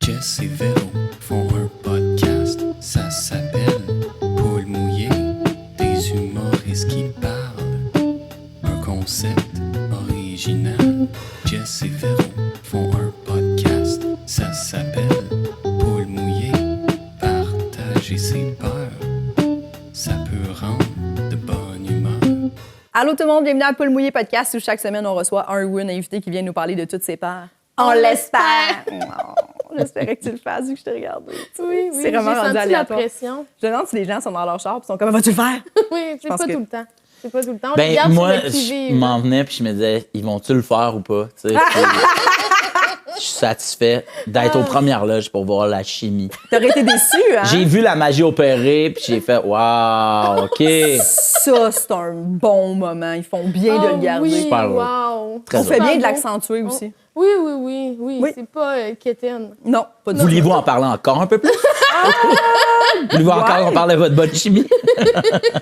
Jess et Véro font un podcast, ça s'appelle Paul mouillé, des humoristes qui parlent. Un concept original. Jess et Véro font un podcast, ça s'appelle Paul mouillé, partager ses peurs, ça peut rendre de bonne humeur. Allô tout le monde, bienvenue à Paul Mouillé Podcast où chaque semaine on reçoit un ou une invité qui vient nous parler de toutes ses peurs. On l'espère! Oh, j'espérais que tu le fasses vu que je t'ai regardé. Oui, C'est vraiment j'ai rendu senti la aléatoire. pression. Je me demande si les gens sont dans leur char et sont comme « Vas-tu le faire? Oui, c'est pense pas que- tout le temps. C'est pas tout le temps. On Ben, regarde moi, sur le qui je m'en venais puis je me disais, ils vont-tu le faire ou pas? Tu sais, puis je suis satisfait d'être aux premières loges pour voir la chimie. » T'aurais été déçu, hein? J'ai vu la magie opérer puis j'ai fait, waouh, OK. Ça, c'est un bon moment. Ils font bien de le garder. Oui, Super heureux. wow. Très On fait bien de beau. l'accentuer aussi. Oui, oui, oui, oui. Oui. C'est pas quétaine. Non, pas du tout. Voulez-vous en parler encore un peu plus? Voulez-vous encore qu'on parle de votre bonne chimie?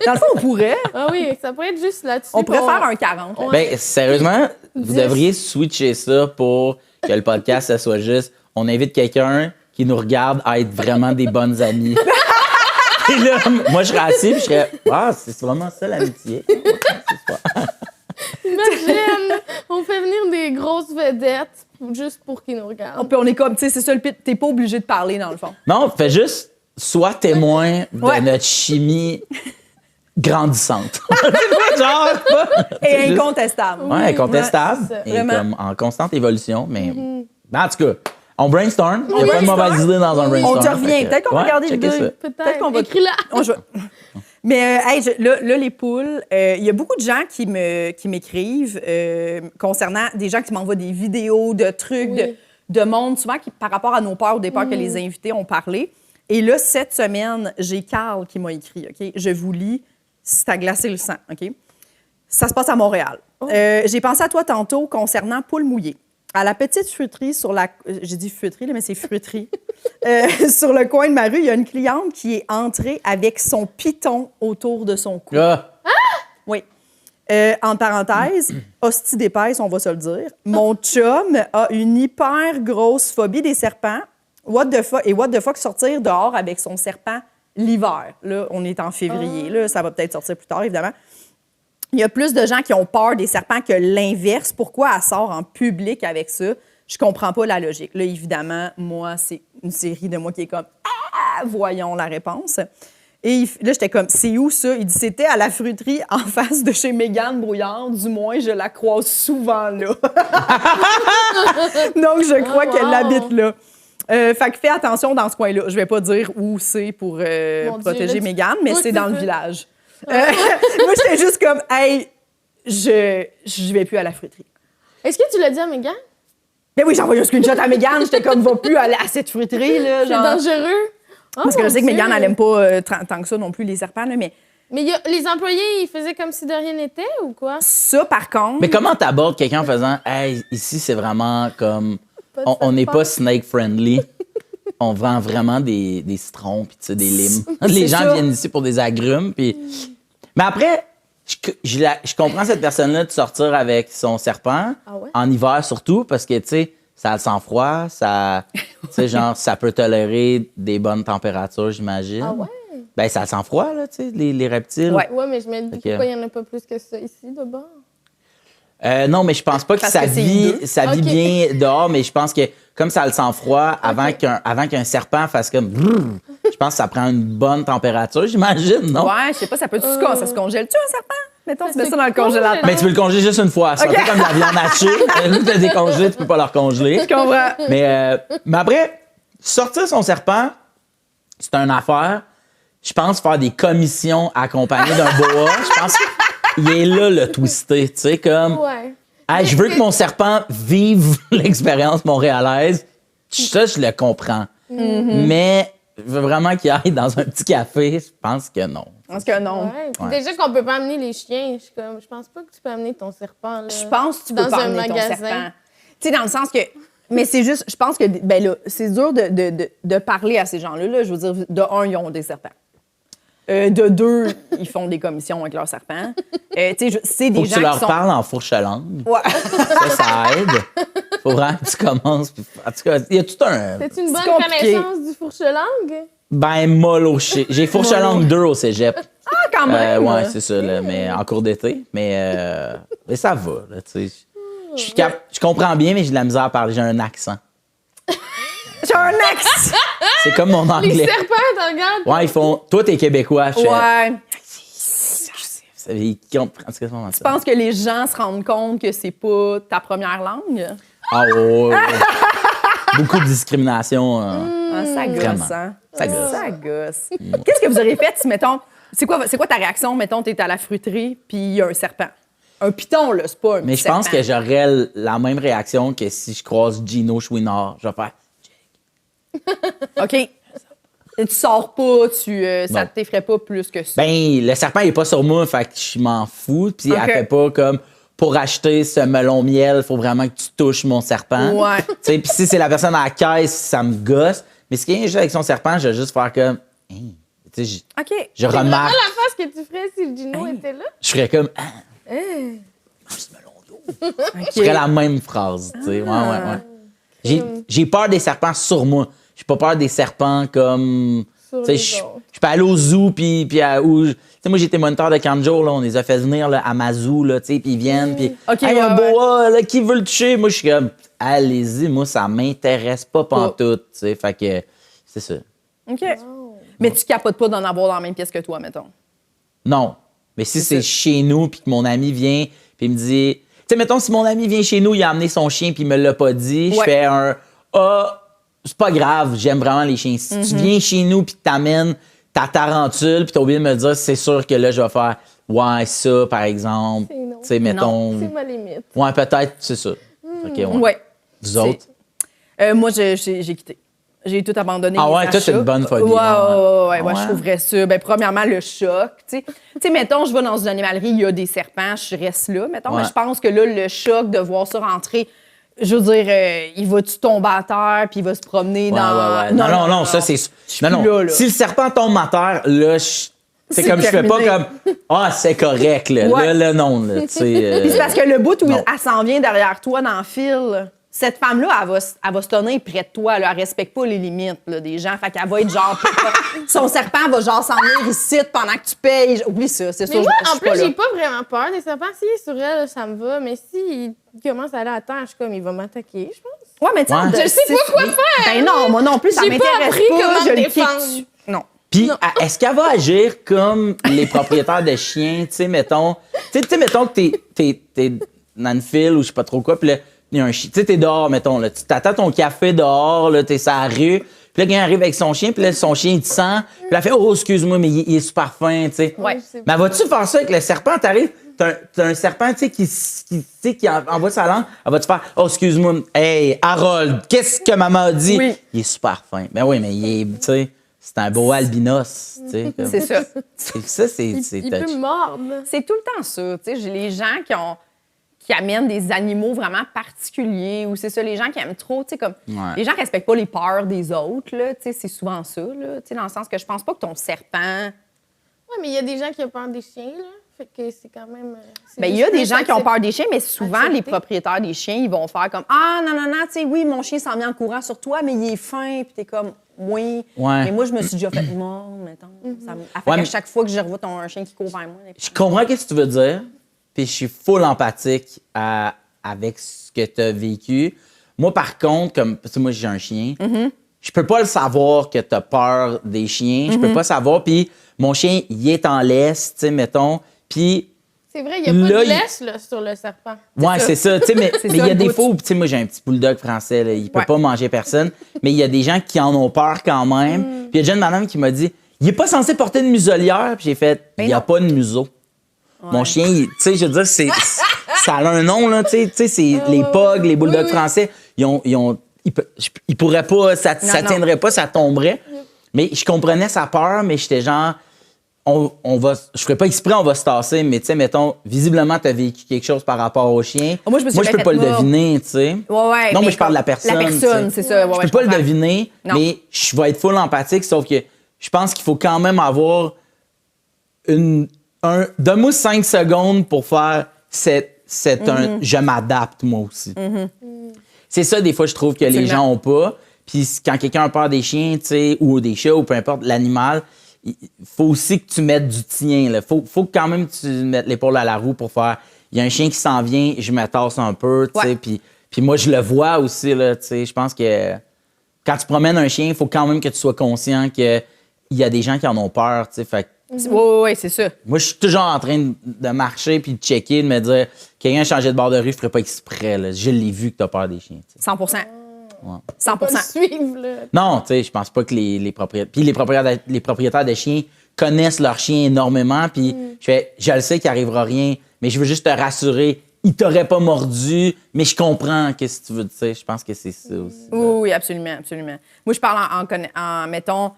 Dans le fond, on pourrait. Ah oui, ça pourrait être juste là-dessus. On pourrait qu'on- faire un 40. Ouais. Ben, sérieusement, vous 10. devriez switcher ça pour que le podcast, ça soit juste, on invite quelqu'un qui nous regarde à être vraiment des bonnes amies. Et là, moi, je serais assis puis je serais, ah, c'est vraiment ça l'amitié. Imagine, on fait venir des grosses vedettes juste pour qu'ils nous regardent. Puis on est comme, tu sais, c'est ça le pit. T'es pas obligé de parler, dans le fond. Non, fais juste, sois témoin de Ouais. notre chimie grandissante. Genre, Et c'est juste- incontestable. Ouais, incontestable. Ouais, c'est ça. Et Vraiment. comme en constante évolution, mais en tout cas, on brainstorm. Il n'y a pas de brainstorm. mauvaise idée dans un On brainstorm. te revient. Fait que- Peut-être qu'on va ouais, regarder le checkez deux. ça. Peut-être qu'on va- Écris-la. Mais hey, là, les poules, il y a beaucoup de gens qui m'écrivent concernant des gens qui m'envoient des vidéos de trucs, Oui. de monde, souvent qui, par rapport à nos peurs au départ que les invités ont parlé. Et là, cette semaine, j'ai Carl qui m'a écrit, OK? Je vous lis, c'est à glacer le sang, OK? Ça se passe à Montréal. J'ai pensé à toi tantôt concernant Poule mouillée. À la petite fruiterie sur la... J'ai dit fruiterie, là, mais c'est fruiterie. Sur le coin de ma rue, il y a une cliente qui est entrée avec son piton autour de son cou. Ah, Oui. En parenthèse, hostie d'épaisse, on va se le dire. Mon chum a une hyper grosse phobie des serpents. What the fuck sortir dehors avec son serpent l'hiver. Là, on est en février. Là, ça va peut-être sortir plus tard, évidemment. Il y a plus de gens qui ont peur des serpents que l'inverse. Pourquoi elle sort en public avec ça? Je comprends pas la logique. Là, évidemment, moi, c'est une série de moi qui est comme « Ah! » Voyons la réponse. Et là, j'étais comme « C'est où ça? » Il dit « C'était à la fruiterie en face de chez Mégane Brouillard. Du moins, je la croise souvent là. » Donc, je crois qu'elle wow. habite là. Fait que fais attention dans ce coin-là. Je vais pas dire où c'est pour Mon protéger Dieu, là, Mégane, mais oui, c'est c'est dans le ça. village. Moi, j'étais juste comme, hey, je vais plus à la fruiterie. Est-ce que tu l'as dit à Mégane? Mais oui, j'ai envoyé un screenshot à Mégane. J'étais comme, va plus aller à cette fruiterie, là. C'est Genre. dangereux. Oh, Parce que je mon sais que Dieu. Mégane, elle aime pas tant que ça non plus, les serpents, là. Mais Mais les employés, ils faisaient comme si de rien n'était ou quoi? ça, par contre. mais comment t'abordes quelqu'un en faisant, hey, ici, c'est vraiment comme. Pas de On n'est serpent. pas snake friendly. On vend vraiment des citrons puis tu sais, des limes. Les gens ça. viennent ici pour des agrumes. Puis... Mais après, je comprends cette personne-là de sortir avec son serpent, Ah ouais? en hiver surtout, parce que, tu sais, ça a le sang froid, ça, tu sais, genre, ça peut tolérer des bonnes températures, j'imagine. Ah ouais? Ben, ça a le sang froid, là, tu sais, les reptiles. Ouais. Ouais, mais je me dis Ok. pourquoi il n'y en a pas plus que ça ici, de bord? Non, mais je pense pas que Parce ça que c'est vit, hideux. ça vit Ok. bien dehors, mais je pense que comme ça a le sang froid, avant qu'un serpent fasse comme brrr, je pense que ça prend une bonne température, j'imagine, non? Ouais, je sais pas, ça se congèle-tu, un serpent? Mettons, tu mets se ça dans le congèle. congélateur. Mais tu peux le congeler juste une fois. C'est un Ok. peu comme de la viande hachée. Vu que t'as décongelé, tu peux pas le recongeler. Je comprends. Mais après, sortir son serpent, c'est une affaire. Je pense faire des commissions accompagnées d'un boa. Je pense qu'il est là le twisté. Tu sais, comme, Ouais. hey, je veux que mon serpent vive l'expérience montréalaise. Ça, je le comprends. Mais je veux vraiment qu'il aille dans un petit café. Je pense que non. Parce que non. Ouais. Puis Ouais. déjà qu'on peut pas amener les chiens. Je pense pas que tu peux amener ton serpent. Là, Je pense que tu peux dans pas un amener ton magasin. serpent. Tu sais, dans le sens que... Mais c'est juste... Je pense que, ben là, c'est dur de parler à ces gens-là. Là. Je veux dire, de un, ils ont des serpents. De 2, ils font des commissions avec leurs serpents. Tu sais, c'est Faut des que gens tu leur qui sont... parles en fourche-langue. Ouais. Ça aide. Faut vraiment que tu commences. En tout cas, il y a tout un... C'est une bonne compliqué. connaissance du fourche-langue? Ben, mollo shit. J'ai fourche-langue 2 au cégep. Ah, quand même! Ouais, c'est ça, là, mais en cours d'été. Mais ça va, là, tu sais. Je comprends bien, mais j'ai de la misère à parler. J'ai un accent. J'ai un accent! C'est comme mon Les anglais. serpents, te regardent. Ouais, ils font... Toi, t'es québécois. Je fais... Ouais. Ils comprennent ce que c'est. Je pense que les gens se rendent compte que c'est pas ta première langue. Ah ouais. Beaucoup de discrimination. Ah, ça gosse, Vraiment. hein? Ça gosse. Ça gosse. Qu'est-ce que vous auriez fait si, mettons... C'est quoi ta réaction, mettons, t'es à la fruiterie, puis il y a un serpent? Un python, là, c'est pas un Mais petit je pense serpent. que j'aurais la même réaction que si je croise Gino Chouinard. Je vais faire... OK. Et tu sors pas, ça Non. t'effraie pas plus que ça. Ben, le serpent il est pas sur moi, fait que je m'en fous. Puis Ok. elle fait pas comme pour acheter ce melon miel, il faut vraiment que tu touches mon serpent. Ouais. Tu sais, puis si c'est la personne à la caisse, ça me gosse. Mais si quelqu'un joue avec son serpent, je vais juste faire comme. Hey. Tu sais, OK. je C'est vraiment remarque. la face que tu ferais si le Gino était là? Je ferais comme. Ah, Hein? mange ce melon d'eau. Je ferais la même phrase. Tu sais. Ouais, ouais, ouais. J'ai peur des serpents sur moi. J'ai pas peur des serpents comme. Sur Tu sais, les je autres. peux aller au zoo, puis tu sais, moi, j'étais moniteur de camp de jour, là, on les a fait venir là, à ma zoo, là, tu sais, puis ils viennent, puis Ok, hey, un ouais, boa, là, qui veut le toucher? Moi, je suis comme, allez-y, moi, ça m'intéresse pas pantoute, tu sais, fait que, c'est ça. OK. Mais tu capotes pas d'en avoir dans la même pièce que toi, mettons. Non, mais si c'est ça. chez nous, puis que mon ami vient, puis il me dit, tu sais, mettons, si mon ami vient chez nous, il a amené son chien, puis il me l'a pas dit, je Ouais. fais un, c'est pas grave, j'aime vraiment les chiens. Si tu viens chez nous, puis que t'amènes ta tarentule, puis t'as oublié de me dire, c'est sûr que là, je vais faire, ouais, ça, par exemple. C'est non. Tu sais, mettons. C'est ma limite. Ouais, peut-être, c'est ça. OK, ouais. Ouais. Vous autres? Moi, j'ai quitté. J'ai tout abandonné. Ah les ouais, toi, achats. t'as une bonne phobie, Ouais, ouais. ouais, je trouverais ça. Ben, premièrement, le choc. Tu sais, mettons, je vais dans une animalerie, il y a des serpents, je reste là, mettons. Ouais. Mais je pense que là, le choc de voir ça rentrer, je veux dire, il va-tu tomber à terre, puis il va se promener Ouais, dans... ouais, ouais. Non, ça, c'est. suis Non, plus non. là, là. Si le serpent tombe à terre, là, c'est C'est comme je fais pas terminé. comme, ah, c'est correct, là. Ouais. Là, non, là. Tu sais. Puis c'est parce que le bout où non. elle s'en vient derrière toi dans le fil, cette femme-là, elle va se tenir près de toi. Là. Elle respecte pas les limites là, des gens. Fait qu'elle va être genre... son serpent va genre s'en venir ici pendant que tu payes. Oublie ça, c'est Mais sûr. moi, je en suis pas plus, là. j'ai pas vraiment peur des serpents. S'il est sur elle, ça me va. Mais s'il commence à aller à terre, je suis comme, il va m'attaquer, je pense. Ouais, mais tu sais, Ouais. Je sais pas quoi faire. Ben non, moi non plus, ça J'ai pas m'intéresse appris comment je me le kick défendre. dessus. Non. Puis, est-ce qu'elle va agir comme les propriétaires de chiens, tu sais, mettons, mettons que t'es dans une file ou je sais pas trop quoi, puis là, il y a un chien, tu sais, t'es dehors, mettons, là, tu t'attends ton café dehors, là, t'es sur la rue, puis là, quelqu'un arrive avec son chien, puis là, son chien, il te sent, puis là, elle fait, oh, excuse-moi, mais il est super fin, tu sais. Ouais. Je sais Mais pas. vas-tu faire ça avec le serpent? T'arrives, t'as un serpent, tu sais, qui envoie sa langue, elle va te faire, oh, excuse-moi, hey, Harold, qu'est-ce que maman a dit? Oui. Il est super fin. Ben oui, mais il est, tu sais, c'est un beau albinos, tu sais. comme- C'est ça. Ça, c'est Il peut touch. me mordre. C'est tout le temps ça. Tu sais, j'ai les gens qui amènent des animaux vraiment particuliers ou c'est ça, les gens qui aiment trop, tu sais, comme... Ouais. Les gens qui respectent pas les peurs des autres, là, tu sais, c'est souvent ça, là, tu sais, dans le sens que je pense pas que ton serpent... Ouais, mais il y a des gens qui ont peur des chiens, là. Fait que c'est quand même. C'est Bien, il y a juste des gens qui ont accepté. peur des chiens, mais souvent, accepter. les propriétaires des chiens, ils vont faire comme « Ah, non, tu sais, oui, mon chien s'en vient en courant sur toi, mais il est fin. » Puis t'es comme « Oui. Ouais. Mais moi, je me suis déjà fait mordre, mettons. Ça me... Elle fait Ouais, qu'à mais- chaque fois que je revois un chien qui court vers moi... Je comprends ce que tu veux dire, puis je suis full empathique avec ce que tu as vécu. Moi, par contre, comme parce que moi, j'ai un chien, je peux pas le savoir que tu as peur des chiens. Je peux pas savoir. Puis mon chien, il est en laisse, tu sais, mettons. Puis, C'est vrai, il n'y a pas Là, de laisse là, sur le serpent. ouais, c'est ça. Tu sais, mais C'est mais ça, il y a le des bout. fois où, tu sais, moi, j'ai un petit bulldog français, là, il peut Ouais. pas manger personne. Mais il y a des gens qui en ont peur quand même. Puis il y a déjà une madame qui m'a dit, il est pas censé porter une muselière. Puis j'ai fait, il y a non. pas de museau. Mon chien, tu sais, je veux dire, ça a un nom, là, tu sais, c'est les pugs, les bulldogs oui. français, ils pourraient pas, ça Non. tiendrait pas, ça tomberait. Mais je comprenais sa peur, mais j'étais genre, je ferais pas exprès, on va se tasser, mais tu sais, mettons, visiblement, t'as vécu quelque chose par rapport au chien. Moi, je me suis peux fait pas le mordre. deviner, tu sais. Ouais, Non, mais mais je parle de la personne. La personne, tu sais. c'est ça. Ouais, Je ouais, peux pas le comprends. deviner, Non. mais je vais être full empathique, sauf que je pense qu'il faut quand même avoir donne-moi 5 secondes pour faire je m'adapte moi aussi. C'est ça, des fois, je trouve que les gens ont pas. Puis quand quelqu'un a peur des chiens, tu sais, ou des chats, ou peu importe, l'animal, il faut aussi que tu mettes du tien. Il faut quand même que tu mettes l'épaule à la roue pour faire, il y a un chien qui s'en vient, je me tasse un peu, tu sais, puis moi, je le vois aussi, là, tu sais, je pense que quand tu promènes un chien, il faut quand même que tu sois conscient qu'il y a des gens qui en ont peur, tu sais, fait Oui, c'est ça. moi, je suis toujours en train de marcher puis de checker, de me dire, quelqu'un a changé de bord de rue, je ferais pas exprès, là. Je l'ai vu que t'as peur des chiens, tu sais. 100%. Ouais. 100%. Pas le suivre, là. Non, tu sais, je pense pas que les propriétaires... Puis les propriétaires de chiens connaissent leurs chiens énormément, puis je le sais qu'il arrivera rien, mais je veux juste te rassurer, il t'aurait pas mordu, mais je comprends qu'est-ce que tu veux dire. Je pense que c'est ça aussi. Oui, absolument, absolument. Moi, je parle en mettons,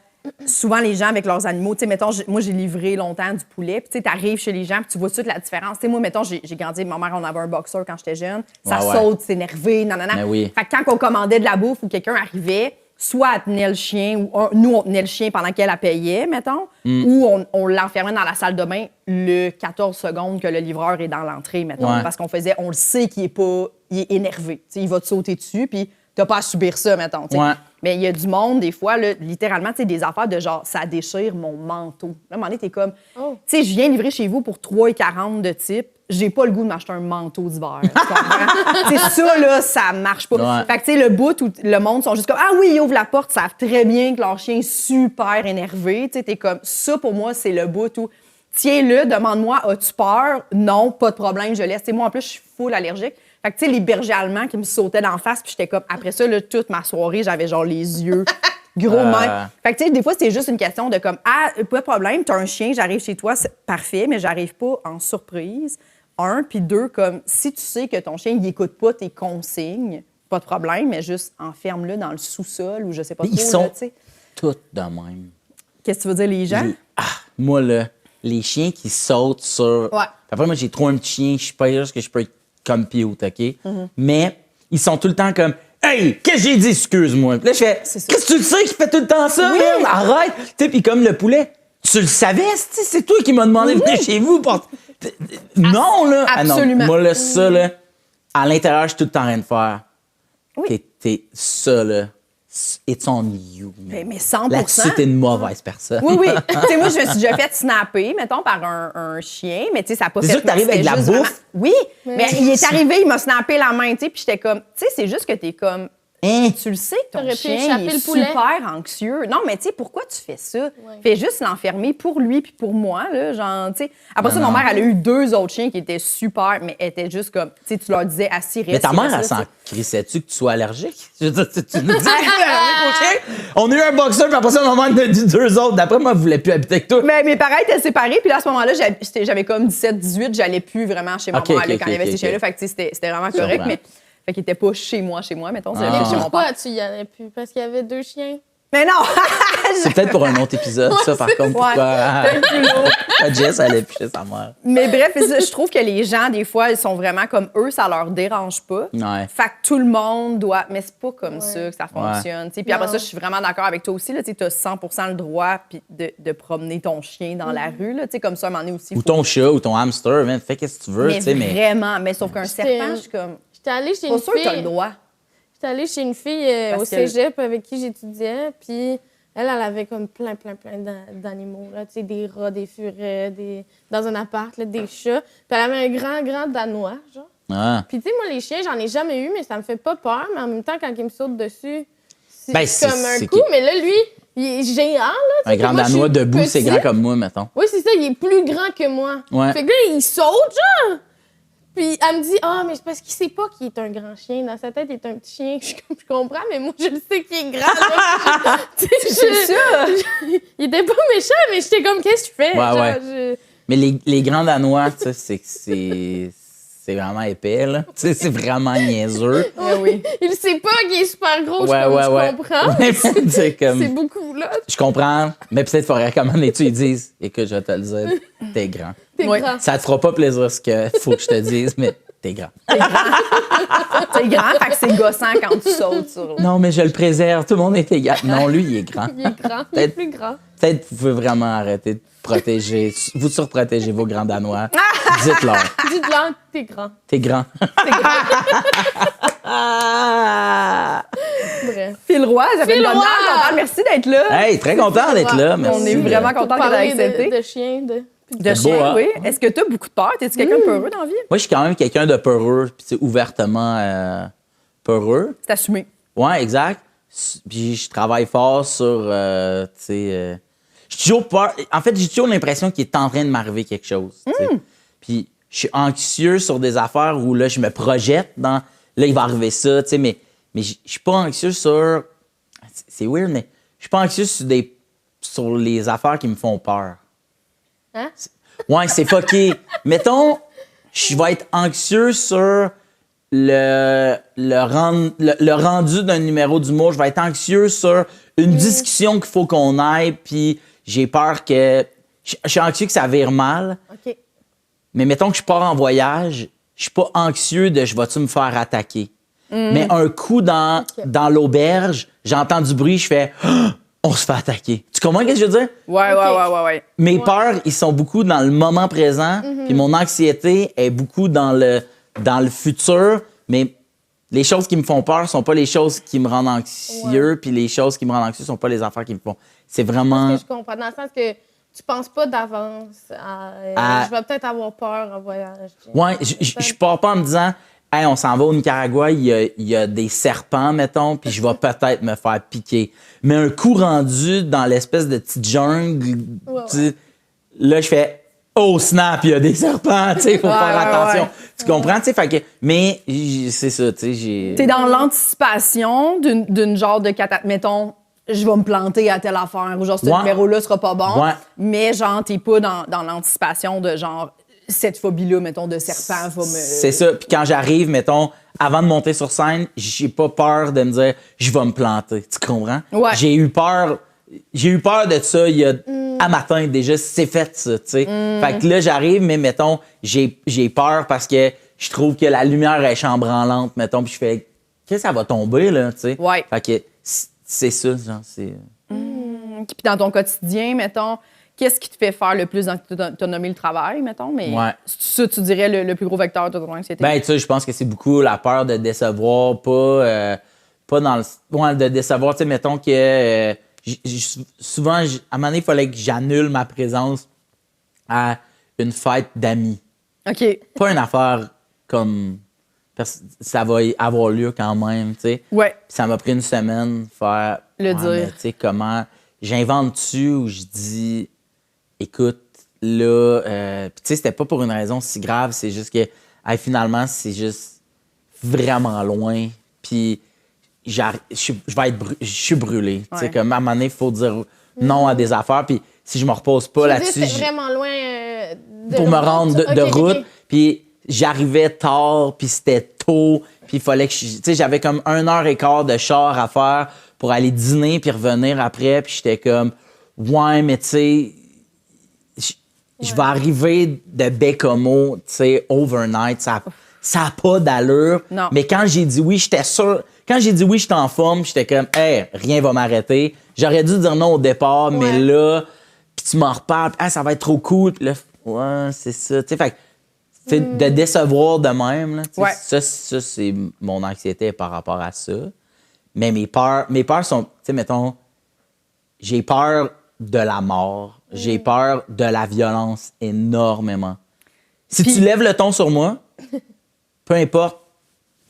souvent les gens avec leurs animaux, tu sais, mettons, moi, j'ai livré longtemps du poulet, puis tu sais, t'arrives chez les gens, puis tu vois tout de suite la différence. Tu sais, moi, mettons, j'ai grandi, ma mère, on avait un boxer quand j'étais jeune, ça saute, c'est énervé, nanana. Mais oui. Fait que quand on commandait de la bouffe ou quelqu'un arrivait, soit elle tenait le chien, ou nous, on tenait le chien pendant qu'elle la payait, mettons, ou on l'enfermait dans la salle de bain le 14 secondes que le livreur est dans l'entrée, mettons, parce qu'on faisait, on le sait qu'il est énervé, tu sais, il va te sauter dessus, puis t'as pas à subir ça, mettons, tu sais. Mais il y a du monde, des fois, là, littéralement, tu sais, des affaires de genre, ça déchire mon manteau. Là, à un moment donné, t'es comme, tu sais, je viens livrer chez vous pour 3,40 de type, j'ai pas le goût de m'acheter un manteau d'hiver. Tu comprends? Tu sais, ça, là, ça marche pas. Fait que, tu sais, le bout où le monde sont juste comme, ah oui, ils ouvrent la porte, ils savent très bien que leur chien est super énervé. Tu sais, t'es comme, ça, pour moi, c'est le bout où, tiens-le, demande-moi, as-tu peur? Non, pas de problème, je laisse. Tu sais, moi, en plus, je suis full allergique. Fait que, tu sais, les bergers allemands qui me sautaient d'en face, puis j'étais comme, après ça, là, toute ma soirée, j'avais genre les yeux gros même. Fait que, tu sais, des fois, c'est juste une question de comme, ah, pas de problème, t'as un chien, j'arrive chez toi, c'est parfait, mais j'arrive pas en surprise. Un, puis deux, comme, si tu sais que ton chien, il écoute pas tes consignes, pas de problème, mais juste enferme-le dans le sous-sol ou je sais pas trop. Ils sont là, tu sais. tous de même. Qu'est-ce que tu veux dire, les gens? Moi, là, les chiens qui sautent sur... Ouais. Après, moi, j'ai trop un petit chien, je suis pas sûr que je peux être comme Pioute, OK? Mais ils sont tout le temps comme « Hey, qu'est-ce que j'ai dit? Excuse-moi. » Puis là, je fais « Qu'est-ce que tu le sais qu'il fait tout le temps ça? Oui. Man? Arrête! » Tu sais, puis comme le poulet, tu le savais? C'est toi qui m'as demandé de venir chez vous. Non, là! Absolument. Ah non. Moi, là, ça, là, à l'intérieur, je suis tout le temps en train de faire. Oui. T'es ça, là. It's on you. Man. Mais 100%. Là-dessus, t'es une mauvaise personne. Oui, oui. Tu sais, moi, je me suis déjà fait snapper, mettons, par un chien, mais tu sais, ça n'a pas fait... C'est sûr que t'arrives avec de la bouffe. Oui, mais il est arrivé, il m'a snappé la main, tu sais, puis j'étais comme... Tu sais, c'est juste que t'es comme... Hein? Tu le sais que ton T'aurais pu chien échapper il est le poulet. super anxieux. Non, mais tu sais, pourquoi tu fais ça? Fais juste l'enfermer pour lui puis pour moi, là, genre, tu sais. Après ça, non. ma mère, elle a eu 2 autres chiens qui étaient super, mais étaient juste comme... Tu sais, tu leur disais assis, reste. Mais ta mère, elle reste là, s'en tu sais. crissait-tu que tu sois allergique? Je veux dire, tu nous dis allergique au chien? On a eu un boxeur, puis après ça, ma mère en a dit 2 autres. D'après moi, elle voulait plus habiter avec toi. Mais mes parents étaient séparés, puis là, à ce moment-là, j'avais comme 17-18, j'allais plus vraiment chez ma Ok, mère ok, là, quand il y avait ok, ces ok. chiens-là. Fait que tu sais, c'était vraiment Je correct, comprends. mais fait qu'il était pas chez moi, mettons. C'était Ah. chez mon Pourquoi père. tu y allais plus? Parce qu'il y avait 2 chiens. Mais non! C'est peut-être pour un autre épisode, ça, par contre. Ouais, Pourquoi peut-être plus lourd. Jess, elle allait plus chez sa mère. Mais bref, je trouve que les gens, des fois, ils sont vraiment comme eux, ça leur dérange pas. Ouais. Fait que tout le monde doit. Mais c'est pas comme ça que ça fonctionne. tu sais. Puis après Non. ça, je suis vraiment d'accord avec toi aussi. Tu as 100% le droit puis de promener ton chien dans la rue. Là, tu sais, comme ça, à un moment donné aussi. Ou ton chat, ou ton hamster, man, fais qu'est-ce que tu veux, Mais tu sais, mais... vraiment. Mais sauf qu'un serpent, je suis comme. J'étais allée chez Pas une sûr que t'as le fille. droit. J'étais allée chez une fille Parce au que- cégep avec qui j'étudiais, puis elle avait comme plein d'animaux, là, tu sais, des rats, des furets, dans un appart, là, des chats. Puis elle avait un grand danois, genre. Ah. Puis tu sais, moi, les chiens, j'en ai jamais eu, mais ça me fait pas peur. Mais en même temps, quand ils me sautent dessus, c'est Ben, c'est- comme un c'est coup. qu'il- Mais là, lui, il est géant, là. tu sais, Un puis grand moi, je danois suis debout, c'est petite. grand comme moi, mettons. Oui, c'est ça, il est plus grand que moi. Ouais. Fait que là, il saute, genre! Puis elle me dit, ah, mais c'est parce qu'il sait pas qu'il est un grand chien. Dans sa tête, il est un petit chien. Je suis comme, je comprends, mais moi, je le sais qu'il est grand. là. Tu sais, C'est ça! il était pas méchant, mais j'étais comme, qu'est-ce que tu fais? Ouais, Genre, ouais. Mais les grands danois, tu sais, c'est vraiment épais, là. Tu sais, c'est vraiment niaiseux. Mais oui. Il sait pas qu'il est super gros, Ouais, je comprends. Ouais, c'est comme... C'est beaucoup, là. Je comprends, mais peut-être faudrait recommander tu ils disent, écoute, je vais te le dire, t'es grand. T'es Ouais. grand. Ça te fera pas plaisir ce que faut que je te dise, mais t'es grand. C'est grand, fait que c'est gossant quand tu sautes sur. Non, mais je le préserve, tout le monde est égal. Non, lui, il est grand. Il est grand, il est Peut-être- plus grand. Peut-être que vous pouvez vraiment arrêter de protégez, vous surprotégez vos grands Danois. Dites-leur. Dites-leur, t'es grand. T'es grand. Bref. Phil Roy, ça fait Phil une bonne Roy! heure. Merci d'être là. Hey, très content d'être là. Merci. On est vraiment Pour content que tu aies parler accepté. de chiens, de... De C'est beau, chien, hein? oui. Est-ce que tu as beaucoup de peur? Es-tu quelqu'un de peureux dans la vie? Moi, je suis quand même quelqu'un de peureux, puis c'est ouvertement peureux. C'est assumé. Ouais, exact. Puis je travaille fort sur, tu sais... j'ai toujours peur... En fait, j'ai toujours l'impression qu'il est en train de m'arriver quelque chose, tu sais. Puis je suis anxieux sur des affaires où, là, je me projette dans... Là, il va arriver ça, tu sais, mais je suis pas anxieux sur... C'est weird, mais je suis pas anxieux sur les affaires qui me font peur. Hein? Ouais, c'est fucké. Mettons, je vais être anxieux sur le rendu d'un numéro d'humour. Je vais être anxieux sur une discussion qu'il faut qu'on aille, puis j'ai peur que... Je suis anxieux que ça vire mal, OK. mais mettons que je pars en voyage, je suis pas anxieux de « je vais-tu me faire attaquer? Mais un coup dans l'auberge, j'entends du bruit, je fais « on se fait attaquer ». Tu comprends ce que je veux dire? Ouais. Mes peurs, ils sont beaucoup dans le moment présent, puis mon anxiété est beaucoup dans le futur, mais les choses qui me font peur sont pas les choses qui me rendent anxieux, puis les choses qui me rendent anxieux sont pas les affaires qui me font. C'est vraiment... Parce que je comprends, dans le sens que tu penses pas d'avance je vais peut-être avoir peur en voyage. Ouais, je pars pas en me disant « hey, on s'en va au Nicaragua, il y a des serpents, mettons, puis je vais peut-être me faire piquer. » Mais un coup rendu dans l'espèce de petite jungle, là, je fais « oh snap, il y a des serpents, tu sais, il faut faire attention. Ouais. Tu comprends, tu sais, fait que... Mais c'est ça, tu sais, j'ai... T'es dans l'anticipation d'une genre de mettons, je vais me planter à telle affaire, ou genre, ce numéro-là sera pas bon. Ouais. Mais genre, t'es pas dans l'anticipation de genre, cette phobie-là, mettons, de serpent va me... C'est ça. Puis quand j'arrive, mettons, avant de monter sur scène, j'ai pas peur de me dire je vais me planter. Tu comprends? Ouais. J'ai eu peur de ça il y a à matin déjà, c'est fait ça, tu sais. Fait que là j'arrive, mais mettons, j'ai peur parce que je trouve que la lumière est chambranlante, mettons, puis je fais qu'est-ce que ça va tomber là, tu sais. Ouais. Fait que c'est ça, genre c'est Puis dans ton quotidien, mettons, qu'est-ce qui te fait faire le plus t'as nommé le travail, mettons, mais Ouais. c'est ça, tu dirais, le plus gros vecteur de ton anxiété? Ben, tu sais, je pense que c'est beaucoup la peur de décevoir, pas dans le... Ouais, de décevoir, tu sais, mettons que... souvent, à un moment donné, il fallait que j'annule ma présence à une fête d'amis. OK. Pas une affaire comme... parce que ça va avoir lieu quand même, tu sais. Ouais. Puis ça m'a pris une semaine de faire... Le dire. mais tu sais, comment... J'invente-tu ou je dis... Écoute, là... puis tu sais, c'était pas pour une raison si grave, c'est juste que... hey, finalement, c'est juste vraiment loin. Puis je suis brûlé. Tu sais, Ouais. comme à un moment donné, il faut dire non à des affaires. Puis si je me repose pas là-dessus... C'est vraiment loin de pour me rendre de Ok, route. ok. Puis j'arrivais tard, puis c'était tôt. Puis il fallait que tu sais, j'avais comme 1h15 de char à faire pour aller dîner puis revenir après. Puis j'étais comme, ouais, mais tu sais, je vais arriver de Bécomo, tu sais, overnight. Ça a pas d'allure. Non. Mais quand j'ai dit oui, j'étais sûr. Quand j'ai dit oui, j'étais en forme, j'étais comme, hey, rien va m'arrêter. J'aurais dû dire non au départ, mais là, puis tu m'en reparles, puis, ah, ça va être trop cool. Puis là, ouais, c'est ça. Tu sais, fait que, de décevoir de même, là, tu sais, Ouais. ça, c'est mon anxiété par rapport à ça. Mais mes peurs sont, tu sais, mettons, j'ai peur de la mort. J'ai peur de la violence énormément. Si tu lèves le ton sur moi, peu importe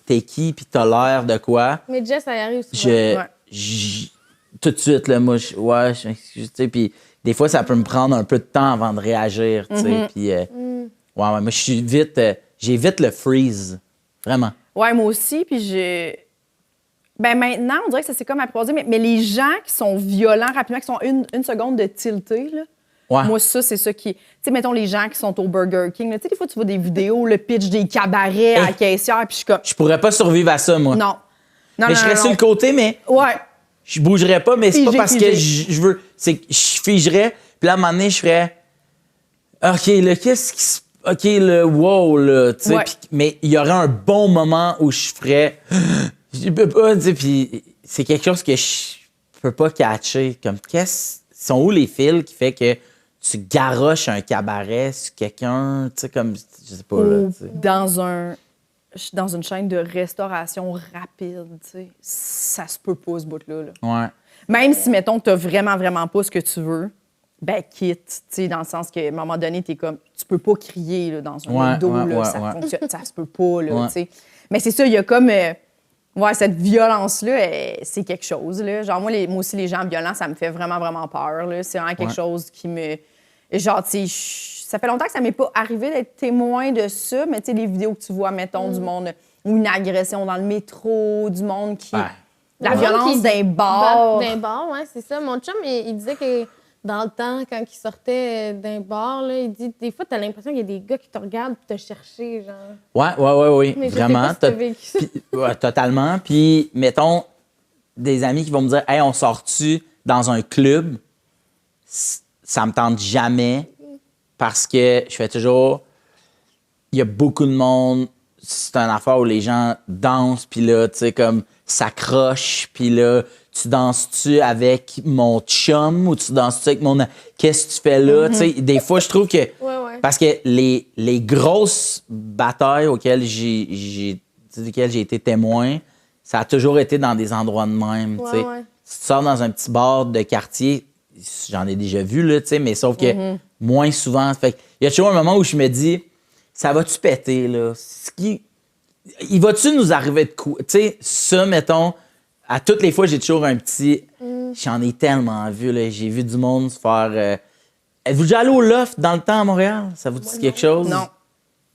t'es qui puis t'as l'air de quoi, Mais Jess, ça y arrive souvent. tout de suite, là, moi, je m'excuse, tu sais, puis des fois, ça peut me prendre un peu de temps avant de réagir, tu sais, puis moi, j'ai vite le freeze, vraiment. Ouais, moi aussi, puis ben maintenant, on dirait que ça s'est comme apprivoisé, mais les gens qui sont violents rapidement, qui sont une seconde de tilter, là, Ouais. moi, ça, c'est ça qui... Tu sais, mettons les gens qui sont au Burger King, là, tu sais, des fois, tu vois des vidéos, le pitch des cabarets à la caissière, puis je suis comme... Je pourrais pas survivre à ça, moi. Non. Mais je serais sur le côté, mais Ouais. je bougerais pas, mais c'est pas Figé, parce figé. que je veux. C'est que je figerais, puis là, à un moment donné, je ferais. OK, là, qu'est-ce qui se. OK, le wow, là. Tu sais, Ouais. mais il y aurait un bon moment où je ferais. Je peux pas, tu sais, puis c'est quelque chose que je peux pas catcher. Comme, sont où les fils qui fait que tu garoches un cabaret sur quelqu'un, tu sais, comme, je sais pas, là, Ou tu sais. dans une chaîne de restauration rapide, tu sais, ça se peut pas, ce bout-là. Là. Ouais. Même si, mettons, tu n'as vraiment, vraiment pas ce que tu veux, ben quitte, tu sais, dans le sens qu'à un moment donné, tu es comme, tu peux pas crier là, dans un McDo, là, ça fonctionne, ça se peut pas, là, tu sais. Mais c'est ça, il y a comme, cette violence-là, c'est quelque chose, là. Genre, moi aussi, les gens violents, ça me fait vraiment, vraiment peur, là. C'est vraiment quelque chose qui me... Genre, tu sais, ça fait longtemps que ça m'est pas arrivé d'être témoin de ça, mais tu sais, les vidéos que tu vois, mettons, du monde, ou une agression dans le métro, du monde qui... La violence d'un bar. D'un bar, oui, c'est ça. Mon chum, il disait que dans le temps, quand il sortait d'un bar, là, il dit des fois, t'as l'impression qu'il y a des gars qui te regardent et te chercher, genre. Oui, Mais vraiment. Je sais pas si t'as vécu ça. Ouais, totalement. Puis, mettons, des amis qui vont me dire « Hey, on sort-tu dans un club? » Ça me tente jamais parce que je fais toujours... Il y a beaucoup de monde. C'est une affaire où les gens dansent, puis là, tu sais, comme s'accrochent, puis là, tu danses-tu avec mon chum ou tu danses-tu avec mon... Qu'est-ce que tu fais là? Tu sais, des fois, je trouve que... Ouais. Parce que les grosses batailles auxquelles j'ai été témoin, ça a toujours été dans des endroits de même, tu sais. Ouais. Si tu sors dans un petit bar de quartier, j'en ai déjà vu, là, tu sais, mais sauf que moins souvent. Fait que il y a toujours un moment où je me dis, ça va-tu péter, là? Il va-tu nous arriver de quoi? Tu sais, ça, mettons, à toutes les fois, j'ai toujours un petit... J'en ai tellement vu, là. J'ai vu du monde se faire... Êtes-vous déjà allé au Loft dans le temps à Montréal? Ça vous dit quelque chose? Non.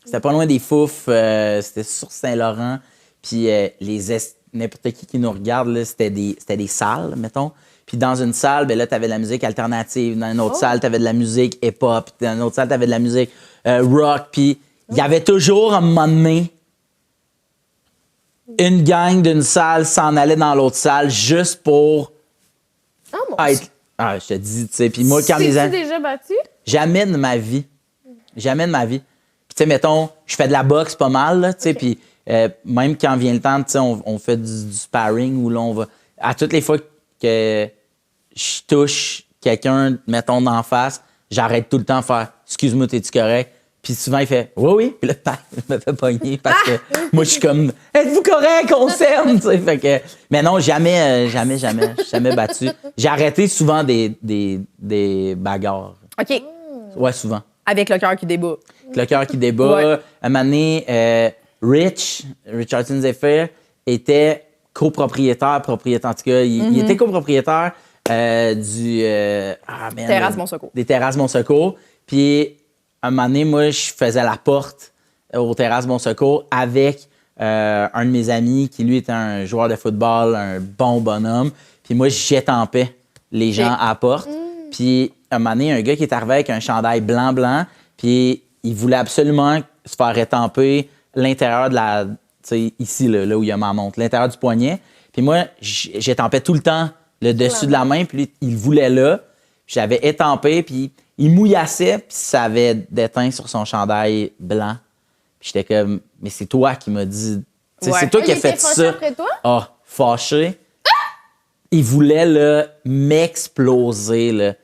C'était pas loin des Fouf. C'était sur Saint-Laurent. Puis n'importe qui nous regarde, là, c'était des salles, mettons. Puis dans une salle, ben là, t'avais de la musique alternative. Dans une autre salle, t'avais de la musique hip-hop. Dans une autre salle, t'avais de la musique rock. Puis il y avait toujours, à un moment donné, une gang d'une salle s'en allait dans l'autre salle juste pour être... Ah, je te dis, tu sais. Puis moi, quand les T'es-tu déjà battu? Jamais de ma vie. Jamais de ma vie. Puis, tu sais, mettons, je fais de la boxe pas mal, là, tu sais, puis même quand vient le temps, tu sais, on fait du sparring où là, on va... À toutes les fois que je touche quelqu'un, mettons, d'en face, j'arrête tout le temps de faire « Excuse-moi, t'es-tu correct? » Puis souvent, il fait « Oui, oui. » Puis là, il me fait pogner parce que moi, je suis comme « Êtes-vous correct? On s'aime! » Tu sais, fait que... Mais non, jamais battu. J'ai arrêté souvent des bagarres. OK. Ouais, souvent. Avec le cœur qui débat. Avec le cœur qui débat. Ouais. Un moment donné, Richardson Zephyr, était copropriétaire, en tout cas, il était copropriétaire du... Terrasse Mon Secours. Des Terrasses Mon Secours. Puis, un moment donné, moi, je faisais la porte aux Terrasses Mon Secours avec un de mes amis qui, lui, était un joueur de football, un bon bonhomme. Puis moi, j'étampais les gens à la porte. Puis, un moment donné, un gars qui est arrivé avec un chandail blanc, puis il voulait absolument se faire étamper l'intérieur de la... Tu sais, ici, là où il y a ma montre, l'intérieur du poignet. Puis moi, j'étampais tout le temps le dessus de la main, puis lui, il voulait là. J'avais étampé, puis il mouillassait, puis ça avait déteint sur son chandail blanc. Puis j'étais comme, mais c'est toi qui m'as dit... Tu sais, Ouais. c'est toi qui as Il était fait fâché ça. après toi? Ah, fâché. Il voulait, là, m'exploser, là.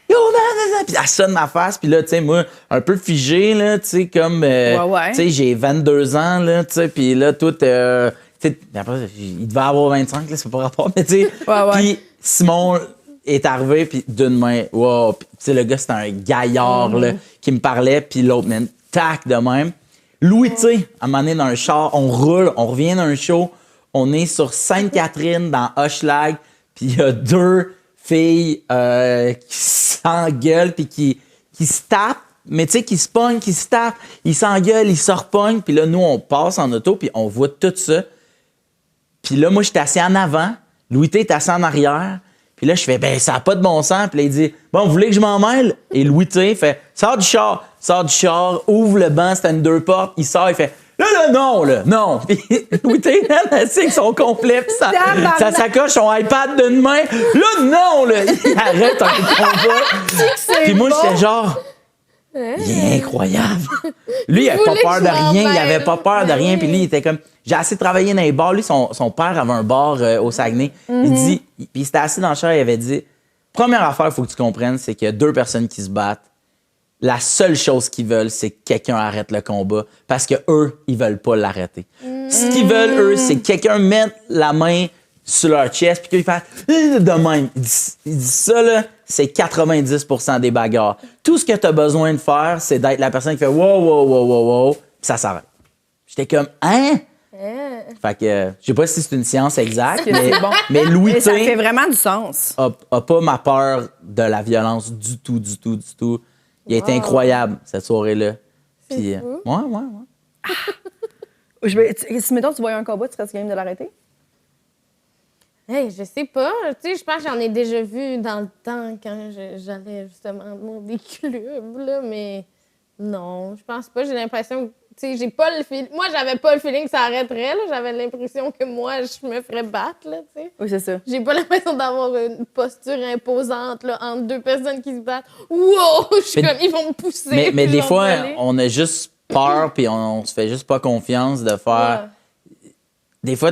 Yo, nan. Puis elle sonne ma face, puis là, tu sais, moi, un peu figé, là, tu sais, comme... Ouais. Tu sais, j'ai 22 ans, là, tu sais, puis là, tout... tu sais, après, il devait avoir 25, là, c'est pas rapport, mais tu sais... Ouais. Puis Simon est arrivé, puis d'une main, wow, puis tu sais, le gars, c'était un gaillard, là, qui me parlait, puis l'autre, man, tac, de même. Louis, tu sais, à un moment donné, dans un char, on roule, on revient d'un show, on est sur Sainte-Catherine, dans Hochelag, puis il y a deux filles qui s'engueulent puis qui se tapent, mais tu sais, qui se pognent, qui se tapent, ils s'engueulent, ils se repognent, puis là, nous, on passe en auto, puis on voit tout ça. Puis là, moi, j'étais assis en avant, Louis T est assis en arrière, puis là, je fais, ben, ça n'a pas de bon sens, puis là, il dit, bon, vous voulez que je m'en mêle? Et Louis T fait, sors du char, ouvre le banc, c'était une 2 portes, il sort, il fait, non. Puis Louis T, assis avec son complet, puis ça sacoche son iPad d'une main. Non, il arrête un combat. Puis moi, j'étais genre, il est incroyable. Lui, il avait pas peur de rien, il avait pas peur de rien. Puis lui, il était comme, j'ai assez travaillé dans les bars. Lui, son père avait un bar au Saguenay. Il dit, puis il s'était assis dans le char, il avait dit, Première affaire, il faut que tu comprennes, c'est qu'il y a 2 personnes qui se battent. La seule chose qu'ils veulent, c'est que quelqu'un arrête le combat parce que eux, ils veulent pas l'arrêter. Ce qu'ils veulent, eux, c'est que quelqu'un mette la main sur leur chest puis qu'ils fassent de même. Ils disent ça, là, c'est 90% des bagarres. Tout ce que tu as besoin de faire, c'est d'être la personne qui fait wow, wow, wow, wow, wow, puis ça s'arrête. J'étais comme, hein? Fait que, je sais pas si c'est une science exacte, mais, bon. mais Louis Mais ça T fait vraiment du sens. a pas ma peur de la violence du tout, du tout, du tout. Il a été incroyable, cette soirée-là. Puis, ouais. Si, mettons, tu voyais un combat, tu serais game de l'arrêter? Hey, je sais pas. Tu sais, je pense que j'en ai déjà vu dans le temps quand j'allais justement dans des clubs, là, mais non, je pense pas. J'ai l'impression que, tu sais, j'ai pas le feeling. Moi, j'avais pas le feeling que ça arrêterait, là. J'avais l'impression que moi, je me ferais battre, là, tu sais. Oui, c'est ça. J'ai pas l'impression d'avoir une posture imposante, là, entre 2 personnes qui se battent. Wow! Je suis comme, ils vont me pousser. Mais puis des je vais fois, me voler. on a juste peur puis on se fait juste pas confiance de faire. Ouais. Des fois,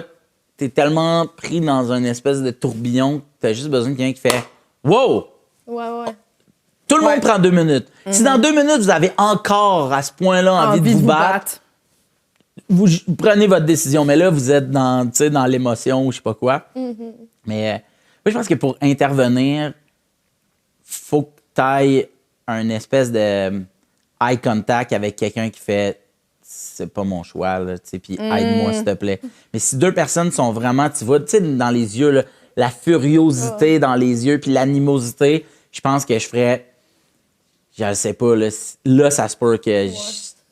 t'es tellement pris dans une espèce de tourbillon que t'as juste besoin de quelqu'un qui fait wow! Ouais. Tout le monde prend 2 minutes. Si dans 2 minutes, vous avez encore à ce point-là envie de vous battre, vous prenez votre décision. Mais là, vous êtes dans, tu sais, dans l'émotion ou je sais pas quoi. Mais moi, je pense que pour intervenir, faut que tu ailles un espèce de eye contact avec quelqu'un qui fait c'est pas mon choix, là, tu sais, puis aide-moi, s'il te plaît. Mais si 2 personnes sont vraiment, tu vois, tu sais, dans les yeux, là, la furiosité dans les yeux, puis l'animosité, je pense que je ferais, je le sais pas, là ça se peut que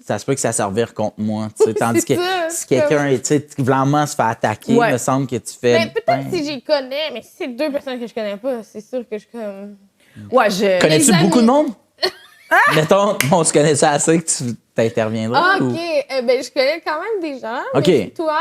ça se peut que ça servir contre moi, tu sais, tandis que ça, si quelqu'un, tu sais, vraiment se fait attaquer, il me semble que tu fais... Mais peut-être si j'y connais, mais si c'est 2 personnes que je connais pas, c'est sûr que je suis comme... Ouais, je. Connais-tu Les beaucoup de amis. monde? Mettons, on se connaît ça assez que tu t'interviendras? Ah, ou- OK. Ben, je connais quand même des gens. OK. Mais si toi...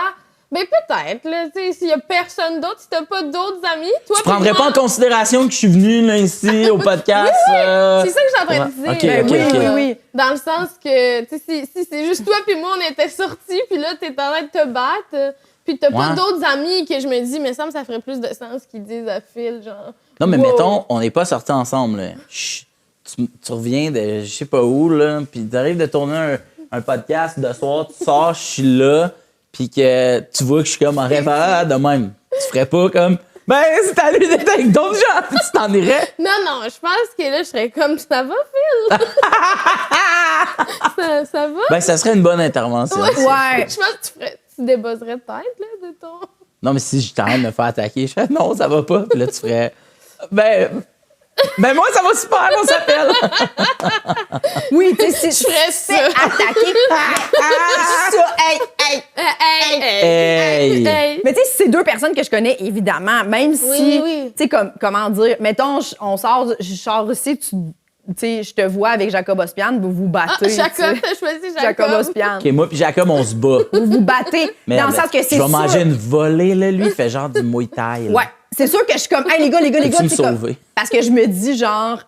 Ben, peut-être, là, tu sais, s'il y a personne d'autre, si t'as pas d'autres amis, toi... Tu prendrais pas en considération que je suis venu là, ici au podcast? C'est ça que je suis en train de dire. OK, Ben OK, oui, OK. oui, oui. Dans le sens que, tu sais, si c'est juste toi puis moi, on était sortis, puis là, t'es en train de te battre, puis t'as pas Ouais. d'autres amis que je me dis, mais ça ferait plus de sens qu'ils disent à Phil, genre... Non, mais wow. mettons, on n'est pas sortis ensemble. Là. Chut, tu reviens de je sais pas où, là, puis tu arrives de tourner un podcast de soir, tu sors, je suis là, puis que tu vois que je suis comme en rêve de même. Tu ferais pas comme, ben, c'est à lui d'être avec d'autres gens, puis tu t'en irais. Non, je pense que là, je serais comme, ça va, Phil? ça va? Ben, ça serait une bonne intervention. ça. Ouais. Je pense que tu débosserais de tête, là, de ton... Non, mais si je t'arrête de me faire attaquer, je ferais non, ça va pas. Puis là, tu ferais, ben moi, ça va super, on s'appelle. Oui, tu sais, Je ferais ça. attaquer. Ça, Hey! Mais tu sais, si c'est 2 personnes que je connais, évidemment, même si, oui. tu sais, comment dire, mettons, on sort, je sors ici, tu sais, je te vois avec Jacob Ospian, vous vous battez. Ah, Jacob, tu sais. t'as choisi Jacob. Jacob Ospian. OK, moi puis Jacob, on se bat. Vous vous battez. Dans le Merde, sens que c'est je sûr. vais manger une volée, là. Lui, il fait genre du Muay Thai. là. Ouais. C'est sûr que je suis comme, hey, les gars, Peux-tu me tu sais, comme- sauver? parce que je me dis, genre,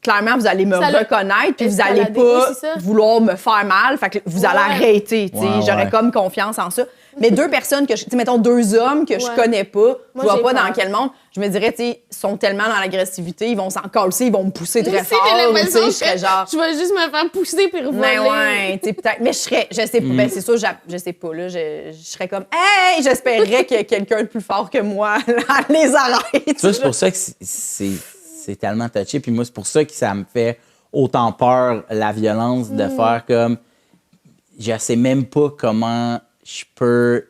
clairement, vous allez me Ça l'a- reconnaître, puis vous allez escalader, pas oui, c'est ça. vouloir me faire mal. Fait que vous allez Ouais. arrêter, tu sais. Ouais, J'aurais ouais. comme confiance en ça. Mais 2 personnes que tu sais, mettons 2 hommes que je Ouais. connais pas, je Moi, vois j'ai pas peur. dans quel monde, je me dirais, tu sais, ils sont tellement dans l'agressivité, ils vont s'en casser, ils vont me pousser Moi très aussi, fort. j'ai ou, tu l'impression sais, que je serais genre. je vais juste me faire pousser puis revoler. Mais ouais, tu sais, peut-être. Mais je serais, je sais pas, ben c'est sûr, je sais pas, là, je serais comme, hey, j'espérais qu'il y ait quelqu'un de plus fort que moi, là, les arrête. Tu vois, c'est pour ça que c'est tellement touché. Puis moi, c'est pour ça que ça me fait autant peur, la violence, de faire comme... Je sais même pas comment je peux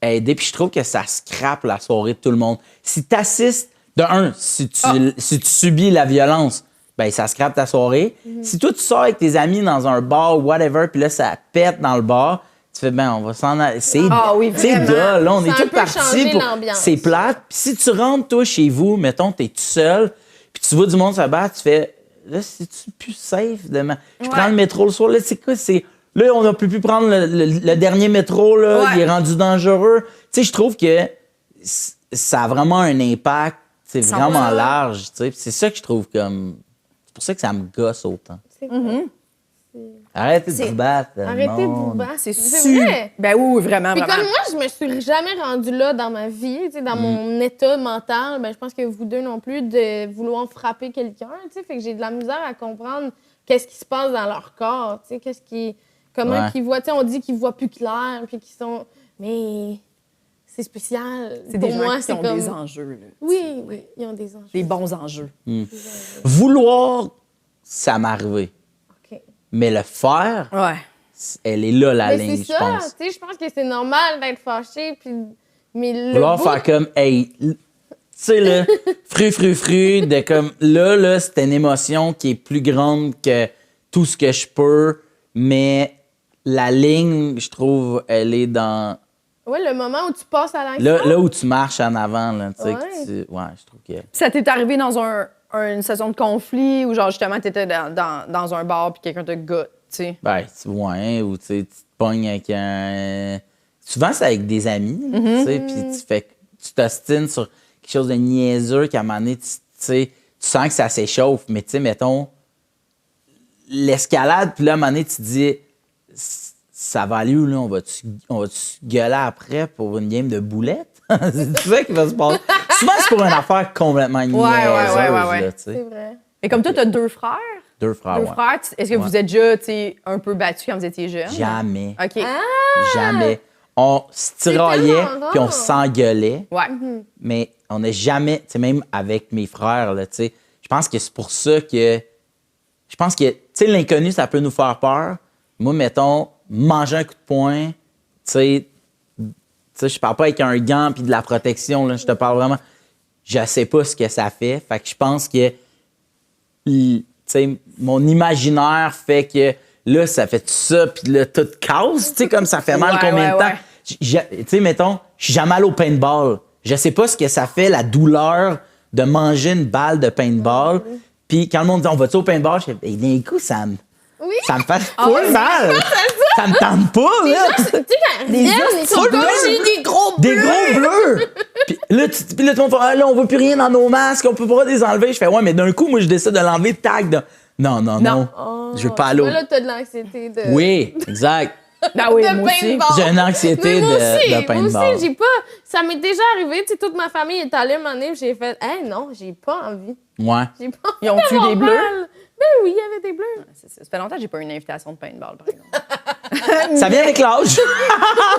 aider. Puis je trouve que ça scrape la soirée de tout le monde. Si tu assistes... De un, si tu subis la violence, ben ça scrape ta soirée. Si toi, tu sors avec tes amis dans un bar ou whatever, puis là, ça pète dans le bar, tu fais, ben, on va s'en aller. C'est oui, c'est vraiment. dull, là, on Ça est a un tous peu partis changé pour... l'ambiance. C'est plate. Puis si tu rentres, toi, chez vous, mettons, t'es tout seul, puis tu vois du monde se battre, tu fais, là, c'est-tu plus safe demain? Je prends le métro le soir, là, c'est quoi? Là, on n'a plus pu prendre le dernier métro, là, Ouais. il est rendu dangereux. Tu sais, je trouve que ça a vraiment un impact, c'est vraiment large, tu sais. Puis c'est ça que je trouve comme... C'est pour ça que ça me gosse autant. C'est cool. Arrêtez de vous battre. le Arrêtez de vous monde. battre. C'est C'est vrai. Ben oui, vraiment, Puis vraiment. comme moi, je me suis jamais rendue là dans ma vie, tu sais, dans mon état mental, ben je pense que vous deux non plus, de vouloir frapper quelqu'un, tu sais, fait que j'ai de la misère à comprendre qu'est-ce qui se passe dans leur corps, tu sais, comment Ouais. qu'ils voient, tu sais, on dit qu'ils voient plus clair, puis qu'ils sont, mais c'est spécial. C'est Pour des gens moi, qui c'est ont comme, des enjeux, là. oui, ils ont des enjeux. Des bons enjeux. Vouloir, ça m'est arrivé. OK. Mais le faire, Ouais. elle est là, la Mais ligne, c'est je ça, pense. tu sais, je pense que c'est normal d'être fâché, puis mais le Vouloir bout- faire comme, hey, tu sais, là, fru, de comme, là, c'est une émotion qui est plus grande que tout ce que je peux, mais la ligne, je trouve, elle est dans. Ouais, le moment où tu passes à l'action. Là où tu marches en avant, là, tu sais, Ouais. ouais, je trouve que. Ça t'est arrivé dans une session de conflit où, genre, justement, t'étais dans un bar puis quelqu'un te goûte, tu sais? Ben, ouais, ou tu sais, tu te pognes avec un. Souvent, c'est avec des amis, là, tu sais, puis tu t'ostines sur quelque chose de niaiseux qu'à un moment donné, tu sais, tu sens que ça s'échauffe, mais tu sais, mettons, l'escalade, puis là, à un moment donné, tu te dis, ça va aller où, là? On va-tu gueuler après pour une game de boulettes? C'est ça qui va se passer. Souvent, c'est pour une affaire complètement niaiseuse, ouais. là, tu C'est sais. vrai. Et comme toi, t'as deux frères. Deux frères, Deux ouais. frères, est-ce que vous êtes déjà, tu sais, un peu battus quand vous étiez jeunes? Jamais. OK. Jamais. On se tiraillait, tellement puis on rare. s'engueulait. Ouais. Mais on n'a jamais, tu sais, même avec mes frères, là, tu sais, je pense que c'est pour ça que. Je pense que, tu sais, l'inconnu, ça peut nous faire peur. Moi, mettons, manger un coup de poing, tu sais, je parle pas avec un gant puis de la protection, là, je te parle vraiment. Je sais pas ce que ça fait. Fait que je pense que, tu sais, mon imaginaire fait que là, ça fait tout ça, puis là, tout casse, tu sais, comme ça fait mal Ouais, combien de ouais, temps. Tu sais, mettons, je suis jamais allé au paintball. Je sais pas ce que ça fait, la douleur de manger une balle de paintball. Puis quand le monde dit, on va-tu au paintball? Je fais, ben, d'un coup, ça me fait full mal. Ça me tente pas, là. Tu sais, quand ils viennent, ils sont full comme bleus. j'ai des gros bleus. Des gros bleus! Puis là, tout le monde fait, ah, là, on veut plus rien dans nos masques, on peut pas les enlever. Je fais, ouais, mais d'un coup, moi, je décide de l'enlever, tag. Non. Je veux pas aller au. Là, t'as de l'anxiété de... Oui, exact. Ben oui, de moi aussi. paintball. J'ai une anxiété Mais moi aussi, de paintball. Moi aussi, j'ai pas... Ça m'est déjà arrivé, tu sais, toute ma famille est allée un moment donné, puis j'ai fait, hey, non, j'ai pas envie. Ouais. J'ai pas envie Ils ont tué d'avoir des bleus? mal. Ben oui, il y avait des bleus. Ça fait longtemps que j'ai pas eu une invitation de paintball, par exemple. Ça vient avec l'âge.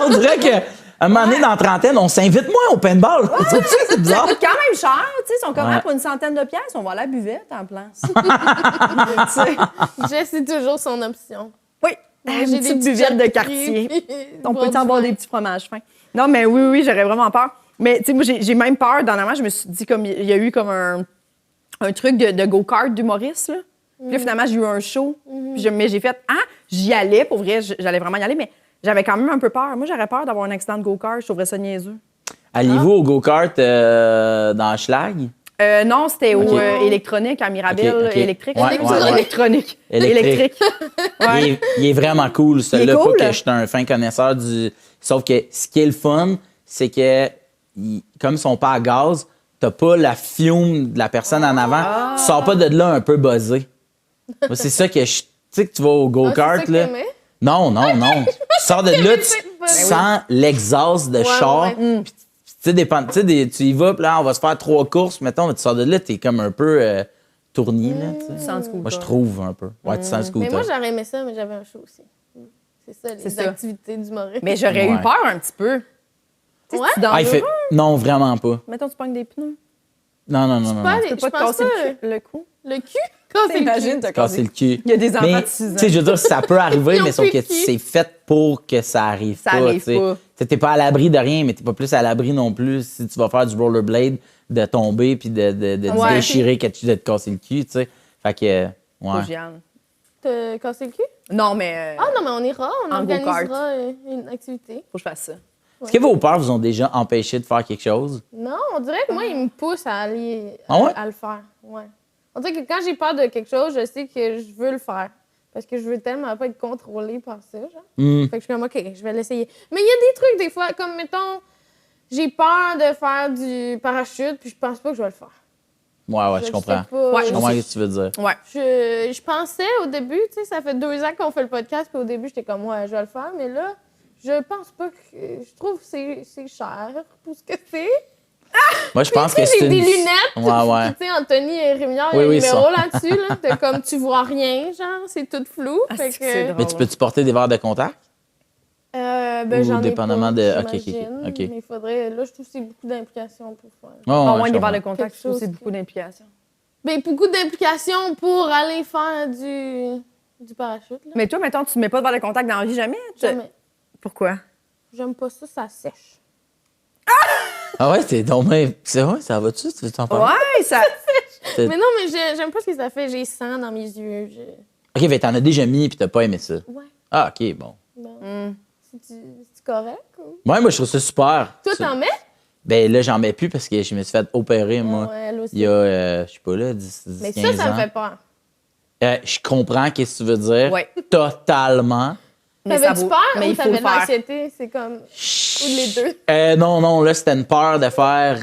On dirait que un moment donné, dans la trentaine, on s'invite moins au paintball. C'est bizarre. Ça coûte quand même cher, tu sais. Ils sont comme, Ouais. ah, pour une centaine de pièces, on va à la buvette en place. Tu sais. Jess, c'est toujours son option. Oui, Moi, une petite buvette de quartier. On peut avoir des petits fromages fins. Non, mais oui, j'aurais vraiment peur. Mais tu sais, moi, j'ai même peur. Dernièrement, je me suis dit, comme il y a eu comme un truc de go-kart d'humoriste, là. Puis là, finalement, j'ai eu un show. Puis mais j'ai fait, j'y allais, pour vrai, j'allais vraiment y aller, mais j'avais quand même un peu peur. Moi, j'aurais peur d'avoir un accident de go-kart. Je trouverais ça niaiseux. Alliez-vous au go-kart dans Schlag? Non, c'était au Ok. électronique, à Mirabel, Ok. électrique. Ouais, ouais. Électronique. Électrique. Ouais. Il est vraiment cool, celui-là. Il est cool. Pas que je suis un fin connaisseur du. Sauf que ce qui est le fun, c'est que, comme ils sont pas à gaz, t'as pas la fiume de la personne en avant. Tu sors pas de là un peu buzzé. Moi, c'est ça que je. Tu sais que tu vas au go-kart, c'est ça que là. t'aimais? Non. Tu sors de là, tu Ben sens l'exhaust de char. ouais. Puis, tu y vas, puis là, on va se faire 3 courses, mettons, mais tu sors de là, t'es comme un peu tourni, là. tu sais. Sans scooter. Moi, je trouve un peu. Ouais, tu sens le scooter. Mais moi, j'aurais aimé ça, mais j'avais un show aussi. C'est ça, les C'est ça. activités d'humoriste. Mais j'aurais Ouais. eu peur un petit peu. Tu sais, Ouais? c'est dangereux. Ah, il fait. Non, vraiment pas. Mettons, tu pognes des pneus. Non. Pas Tu peux pas te casser le cou. Le cul? Casser Imagine, le cul. t'as Casser le cul. Il y a des enfants Mais, de 6 ans. tu sais, je veux dire, ça peut arriver, Ils ont mais sauf plus que de cul. c'est fait pour que ça arrive Ça pas. arrive tu sais. pas. Tu sais, t'es pas à l'abri de rien, mais t'es pas plus à l'abri non plus si tu vas faire du rollerblade, de tomber puis de Ouais. déchirer, de te casser le cul, tu sais. Fait que, Faut ouais. que j'y aille. T'as cassé le cul? Non, mais Ah non, mais on ira, on En organisera go-kart. une activité. faut que je fasse ça. Est-ce que vos peurs vous ont déjà empêché de faire quelque chose? Non, on dirait que moi, il me pousse à aller Ah ouais? à le faire. Ouais. On dirait que quand j'ai peur de quelque chose, je sais que je veux le faire. Parce que je veux tellement pas être contrôlée par ça, genre. Fait que je suis comme, OK, je vais l'essayer. Mais il y a des trucs, des fois, comme, mettons, j'ai peur de faire du parachute, puis je pense pas que je vais le faire. Ouais, je sais comprends. pas. Ouais, Je comprends ce que tu veux dire. Ouais. Je pensais au début, tu sais, ça fait 2 ans qu'on fait le podcast, puis au début, j'étais comme, ouais, je vais le faire, mais là, je pense pas que. Je trouve que c'est cher pour ce que c'est. Moi, je pense que Tu sais, c'est j'ai une... des lunettes. Ouais. Tu sais, Anthony et Rémillard, il y Oui, a un oui, numéro ça. là-dessus, là. T'as comme, tu vois rien, genre, c'est tout flou. Ah, Fait c'est que c'est que. drôle. Mais tu peux-tu porter des verres de contact? Ben, Ou j'en ai dépendamment pas, de- ok, j'imagine, ok. Mais il faudrait. Là, je trouve que c'est beaucoup d'implications pour faire. Ouais, Au je moins, des comprends. verres de contact, Quelque je trouve que c'est chose beaucoup d'implications. Ben, beaucoup d'implications pour aller faire du parachute, là. Mais toi, mettons, tu mets pas de verre de contact dans la vie jamais? Jamais. Pourquoi? J'aime pas ça, ça sèche. Ah ouais, c'est dommage. C'est vrai, ça va-tu? Tu veux t'en parler? Ouais, ça. C'est- Mais non, mais j'aime pas ce que ça fait. J'ai sang dans mes yeux. OK, mais t'en as déjà mis puis t'as pas aimé ça. Ouais. Ah, OK, bon. Ben, c'est correct? Ou... Ouais, moi, je trouve ça super. Toi, Ça- t'en mets? Ben là, j'en mets plus parce que je me suis fait opérer, moi. Ouais, elle aussi. Il y a, je sais pas, là, 10, Mais 15 ça ans. me fait peur. Je comprends qu'est-ce que tu veux dire. Ouais. Totalement. Mais ça T'avais-tu vaut- peur mais ou il faut t'avais le de faire. l'anxiété? C'est comme... Ou les deux? Non, là, c'était une peur de faire...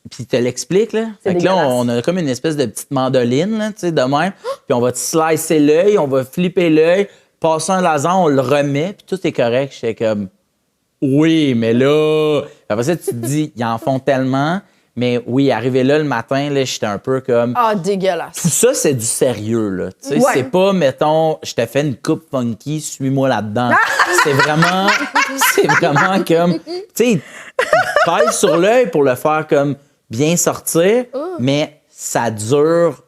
Puis te l'explique, là. Fait que là, dégueulasse. on a comme une espèce de petite mandoline, là, tu sais, de même. Puis on va te slicer l'œil, on va flipper l'œil, passer un laser, on le remet, puis tout est correct. J'étais comme... Oui, mais là... Après ça, tu te dis, ils en font tellement. Mais oui, arrivé là le matin, là, j'étais un peu comme... Ah, dégueulasse. Tout ça, c'est du sérieux, là. Tu sais, Ouais. c'est pas, mettons, je te fais une coupe funky, suis-moi là-dedans. c'est vraiment comme, tu sais, il pèse sur l'œil pour le faire comme bien sortir, mais ça dure.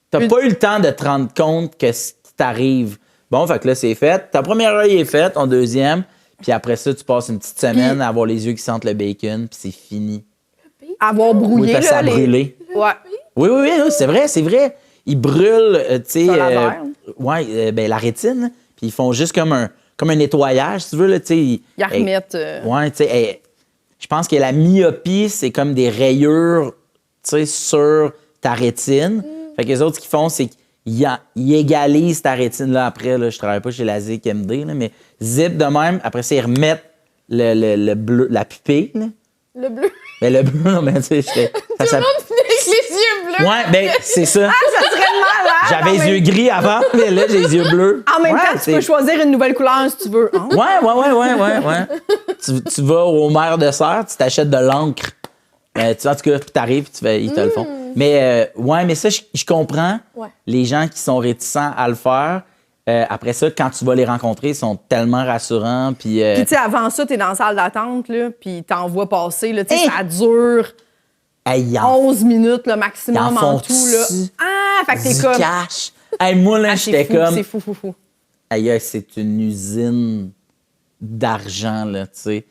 T'as pas eu le temps de te rendre compte que ce qui t'arrive. Bon, fait que là, c'est fait. Ta première œil est faite, ton deuxième, puis après ça, tu passes une petite semaine à avoir les yeux qui sentent le bacon, puis c'est fini. Avoir Oui, brouillé, parce que ça a là, brûlé. Ouais. Oui, c'est vrai. Ils brûlent, tu sais, Sur laser. ben, la rétine, puis ils font juste comme un nettoyage, si tu veux, là, tu sais. Ils remettent... Ouais, tu sais, je pense que la myopie, c'est comme des rayures, tu sais, sur ta rétine. Fait que les autres, ce qu'ils font, c'est qu'ils égalisent ta rétine, là, après, là, je travaille pas chez la ZIC MD, là, mais zip de même, après ça, ils remettent le bleu, la pupille, là. Le bleu. Mais le bleu, non, mais tu sais, ça s'appelle... Avec les yeux bleus. Ouais, ben c'est ça. Ça serait malade! J'avais les yeux gris avant, mais là, j'ai les yeux bleus. En même Ouais, temps, tu c'est- peux choisir une nouvelle couleur si tu veux. Hein? Ouais. Tu vas au maire de serre, tu t'achètes de l'encre. En tout cas, puis t'arrives, puis ils te le font. Mais ouais, mais ça, je comprends. Ouais. Les gens qui sont réticents à le faire, après ça, quand tu vas les rencontrer, ils sont tellement rassurants. Puis, Puis, tu sais, avant ça, t'es dans la salle d'attente, là, puis t'en vois passer, là, tu sais, Hey! ça dure hey, ils en 11 minutes, le Ils maximum en en font tout, là. dessus. Ah, fait que t'es du comme... cash. Hey, moi, là, Ah, j'étais c'est fou, comme... c'est fou. Aïe, c'est une usine d'argent, là, tu sais.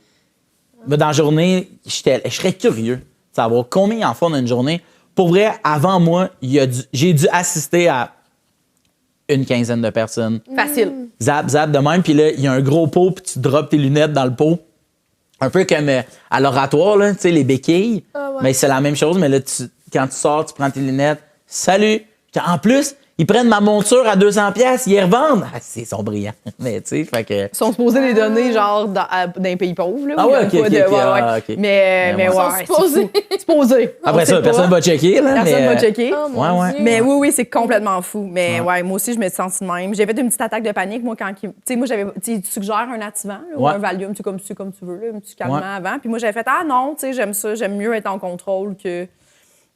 Mais dans la journée, je serais curieux de savoir combien ils en font dans une journée. Pour vrai, avant moi, j'ai dû assister à une quinzaine de personnes. Facile. Zap de même, puis là, il y a un gros pot, puis tu drops tes lunettes dans le pot. Un peu comme à l'oratoire, là, tu sais, les béquilles. Ah ouais. Mais c'est la même chose, mais là, quand tu sors, tu prends tes lunettes. Salut! En plus, ils prennent ma monture à 200$, ils les revendent. Ah, ils sont brillants. Mais tu sais, fait que... Ils sont supposés les donner, genre, dans un pays pauvre, là. Ah où il y ouais, a ok, pas ok, de- ok, ouais, ah, ouais. ok. Mais Ouais, ouais, ouais. c'est Ils sont supposés. fou. Supposés. Après On ça, sait personne pas. va checker. Là, Personne mais, va checker. Oh, mon Ouais, ouais. Dieu. Mais oui, c'est complètement fou. Mais ouais, moi aussi, je me sens de même. J'ai fait une petite attaque de panique, moi, quand... Tu sais, moi, j'avais... Tu suggères un Ativan, là, ou Ouais. un Valium, comme tu veux, là, un petit calmant Ouais. avant. Puis moi, j'avais fait, ah non, tu sais, j'aime ça, j'aime mieux être en contrôle que...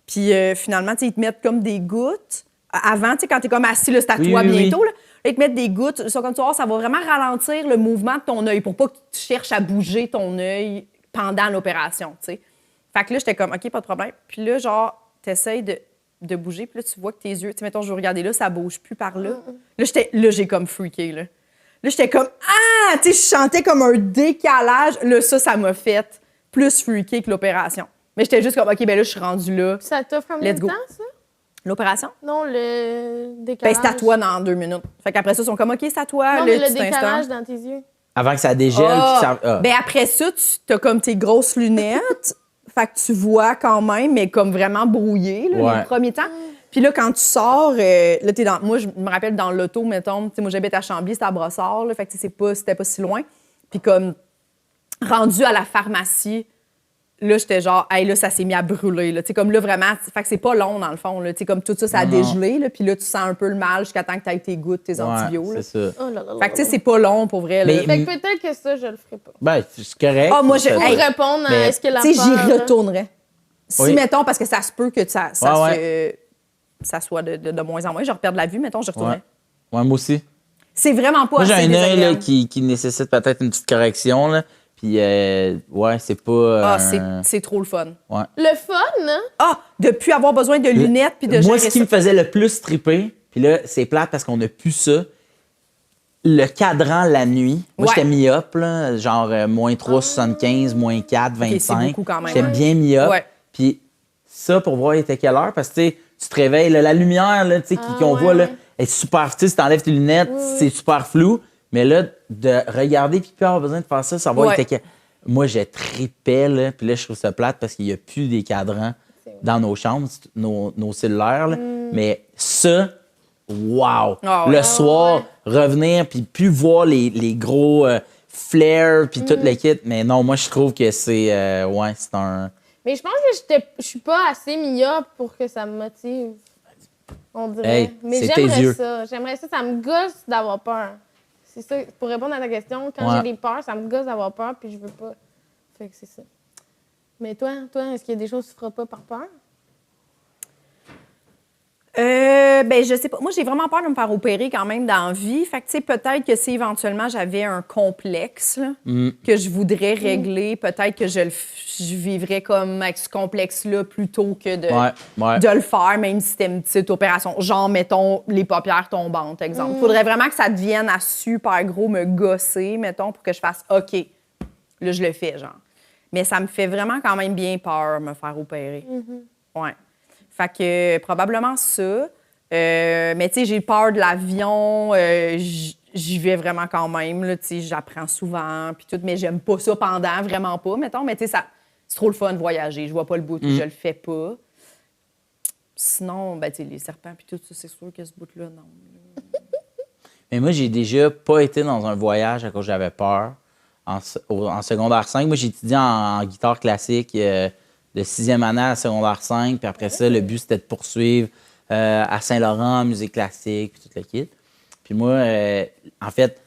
Puis finalement, tu sais, ils te mettent comme des gouttes. Avant, tu sais, quand t'es comme assis, là, c'est à Oui, toi oui, oui. bientôt, là, ils te mettent des gouttes. Ça, comme tu vois, ça va vraiment ralentir le mouvement de ton œil pour pas que tu cherches à bouger ton œil pendant l'opération, tu sais. Fait que là, j'étais comme, OK, pas de problème. Puis là, genre, t'essayes de bouger, puis là, tu vois que tes yeux, tu sais, mettons, je veux regarder là, ça bouge plus par là. Là, j'ai comme freaké, là. Là, j'étais comme, ah! Tu sais, je chantais comme un décalage. Là, ça m'a fait plus freaker que l'opération. Mais j'étais juste comme, OK, ben là, je suis rendue là. Ça t'offre combien Let's de go. temps, ça? L'opération? Non, le Ben, décalage. c'est à toi dans 2 minutes. Fait qu'après ça, ils sont comme, OK, c'est à toi, Non, mais le petit décalage instant. dans tes yeux. Avant que ça dégèle. Ah! Puis ça, ah. Ben après ça, tu as comme tes grosses lunettes. Fait que tu vois quand même, mais comme vraiment brouillé, là, Ouais. le premier temps. Puis là, quand tu sors, là, t'es dans... Moi, je me rappelle dans l'auto, mettons, tu sais, moi, j'habite à Chambly, c'était à Brossard, là, fait que tu sais, c'était pas si loin. Puis comme, rendu à la pharmacie, là, j'étais genre, hey, là, ça s'est mis à brûler. Là. Tu sais, comme là, vraiment, fait que c'est pas long, dans le fond. Là. Tu sais, comme tout ça, ça a dégelé. Là, puis là, tu sens un peu le mal jusqu'à temps que tu aies tes gouttes, tes antibiotiques. c'est ça. Oh là là là Fait que, tu sais, là. c'est pas long pour vrai. Là. Mais- Fait que peut-être que ça, je le ferai pas. Ben, c'est correct. Ah, moi, Ça je- Pour Hey, répondre mais- à est-ce que la Tu sais, j'y peur, là- retournerais. Si, Oui. mettons, parce que ça se peut que ça Ouais, ça soit de moins en moins, je repère de la vue, mettons, je retournerais. Ouais, moi aussi. C'est vraiment pas Moi, j'ai assez un œil là, désagréable. qui nécessite peut-être une petite correction. Là. Puis, ouais, c'est pas. Ah, c'est trop le fun. Ouais. Le fun, hein? Ah, de plus avoir besoin de lunettes puis de Moi, gérer ce qui ça. me faisait le plus triper, puis là, c'est plate parce qu'on n'a plus ça. Le cadran la nuit. Moi, Ouais. j'étais myope, là, genre moins 3,75, moins 4, c'est 25. beaucoup quand même. J'étais bien myope. Ouais. Puis ça, pour voir, il était quelle heure? Parce que tu sais, tu te réveilles, là, la lumière là, tu sais, qu'on ouais, voit, là, ouais. est super. Tu sais, si t'enlèves tes lunettes, c'est super flou. Mais là, de regarder puis plus avoir besoin de faire ça, savoir Ouais. il était Moi, je tripais, là. Puis là, je trouve ça plate parce qu'il n'y a plus des cadrans dans nos chambres, nos cellulaires. Là. Mais ça, wow! Ah ouais. Le Ah soir, revenir puis plus voir les gros flares puis tout le kit. Mais non, moi, je trouve que c'est... ouais, c'est un... Mais je pense que je suis pas assez myope pour que ça me motive. On dirait. Hey, mais c'est tes j'aimerais yeux. ça. J'aimerais ça. Ça me gosse d'avoir peur. C'est ça. Pour répondre à ta question, quand Ouais. j'ai des peurs, ça me gosse d'avoir peur puis je veux pas. Fait que c'est ça. Mais toi, est-ce qu'il y a des choses que tu feras pas par peur? Ben, je sais pas. Moi, j'ai vraiment peur de me faire opérer quand même dans la vie. Fait que, tu sais, peut-être que si éventuellement j'avais un complexe là, que je voudrais régler, peut-être que je vivrais comme avec ce complexe-là plutôt que Ouais. de le faire, même si c'était une petite opération. Genre, mettons, les paupières tombantes, exemple. Faudrait vraiment que ça devienne à super gros me gosser, mettons, pour que je fasse OK. Là, je le fais, genre. Mais ça me fait vraiment quand même bien peur, me faire opérer. Ouais. Fait que probablement ça. Mais tu sais, j'ai peur de l'avion. J'y vais vraiment quand même. Là, tu sais, j'apprends souvent. Puis tout, mais j'aime pas ça pendant, vraiment pas, mettons. Mais tu sais, c'est trop le fun de voyager. Je vois pas le bout, je le fais pas. Sinon, ben, tu sais, les serpents puis tout ça, c'est sûr que ce bout-là, non. Mais moi, j'ai déjà pas été dans un voyage à cause que j'avais peur. En secondaire 5, moi, j'ai étudié en guitare classique de 6e année à secondaire 5. Puis après ça, le but, c'était de poursuivre à Saint-Laurent en musique classique, puis tout le kit. Puis moi, en fait,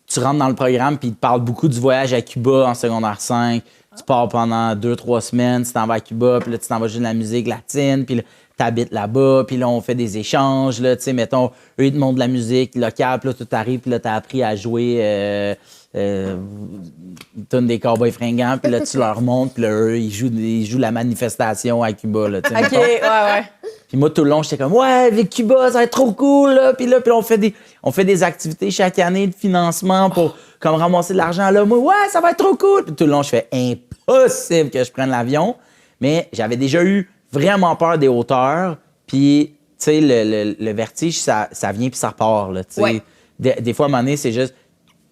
tu rentres dans le programme, puis ils te parlent beaucoup du voyage à Cuba en secondaire 5. Tu pars pendant 2-3 semaines, tu t'en vas à Cuba, puis là, tu t'en vas jouer de la musique latine, puis là, tu habites là-bas, puis là, on fait des échanges, là, tu sais, mettons, eux, ils te montrent de la musique locale, puis là, tout arrive, puis là, tu as appris à jouer tune des Cowboys fringants, puis là, tu leur montres, puis là, eux, ils jouent la manifestation à Cuba, là, tu sais, OK, mettons. ouais. Puis moi, tout le long, j'étais comme, ouais, avec Cuba, ça va être trop cool, là. Puis là, on fait des activités chaque année de financement pour comme ramasser de l'argent. Là, moi, ouais, ça va être trop cool. Puis tout le long, je fais impossible que je prenne l'avion. Mais j'avais déjà eu vraiment peur des hauteurs. Puis, tu sais, le vertige, ça vient puis ça repart, là, tu sais. Ouais. Des fois, à un moment donné, c'est juste,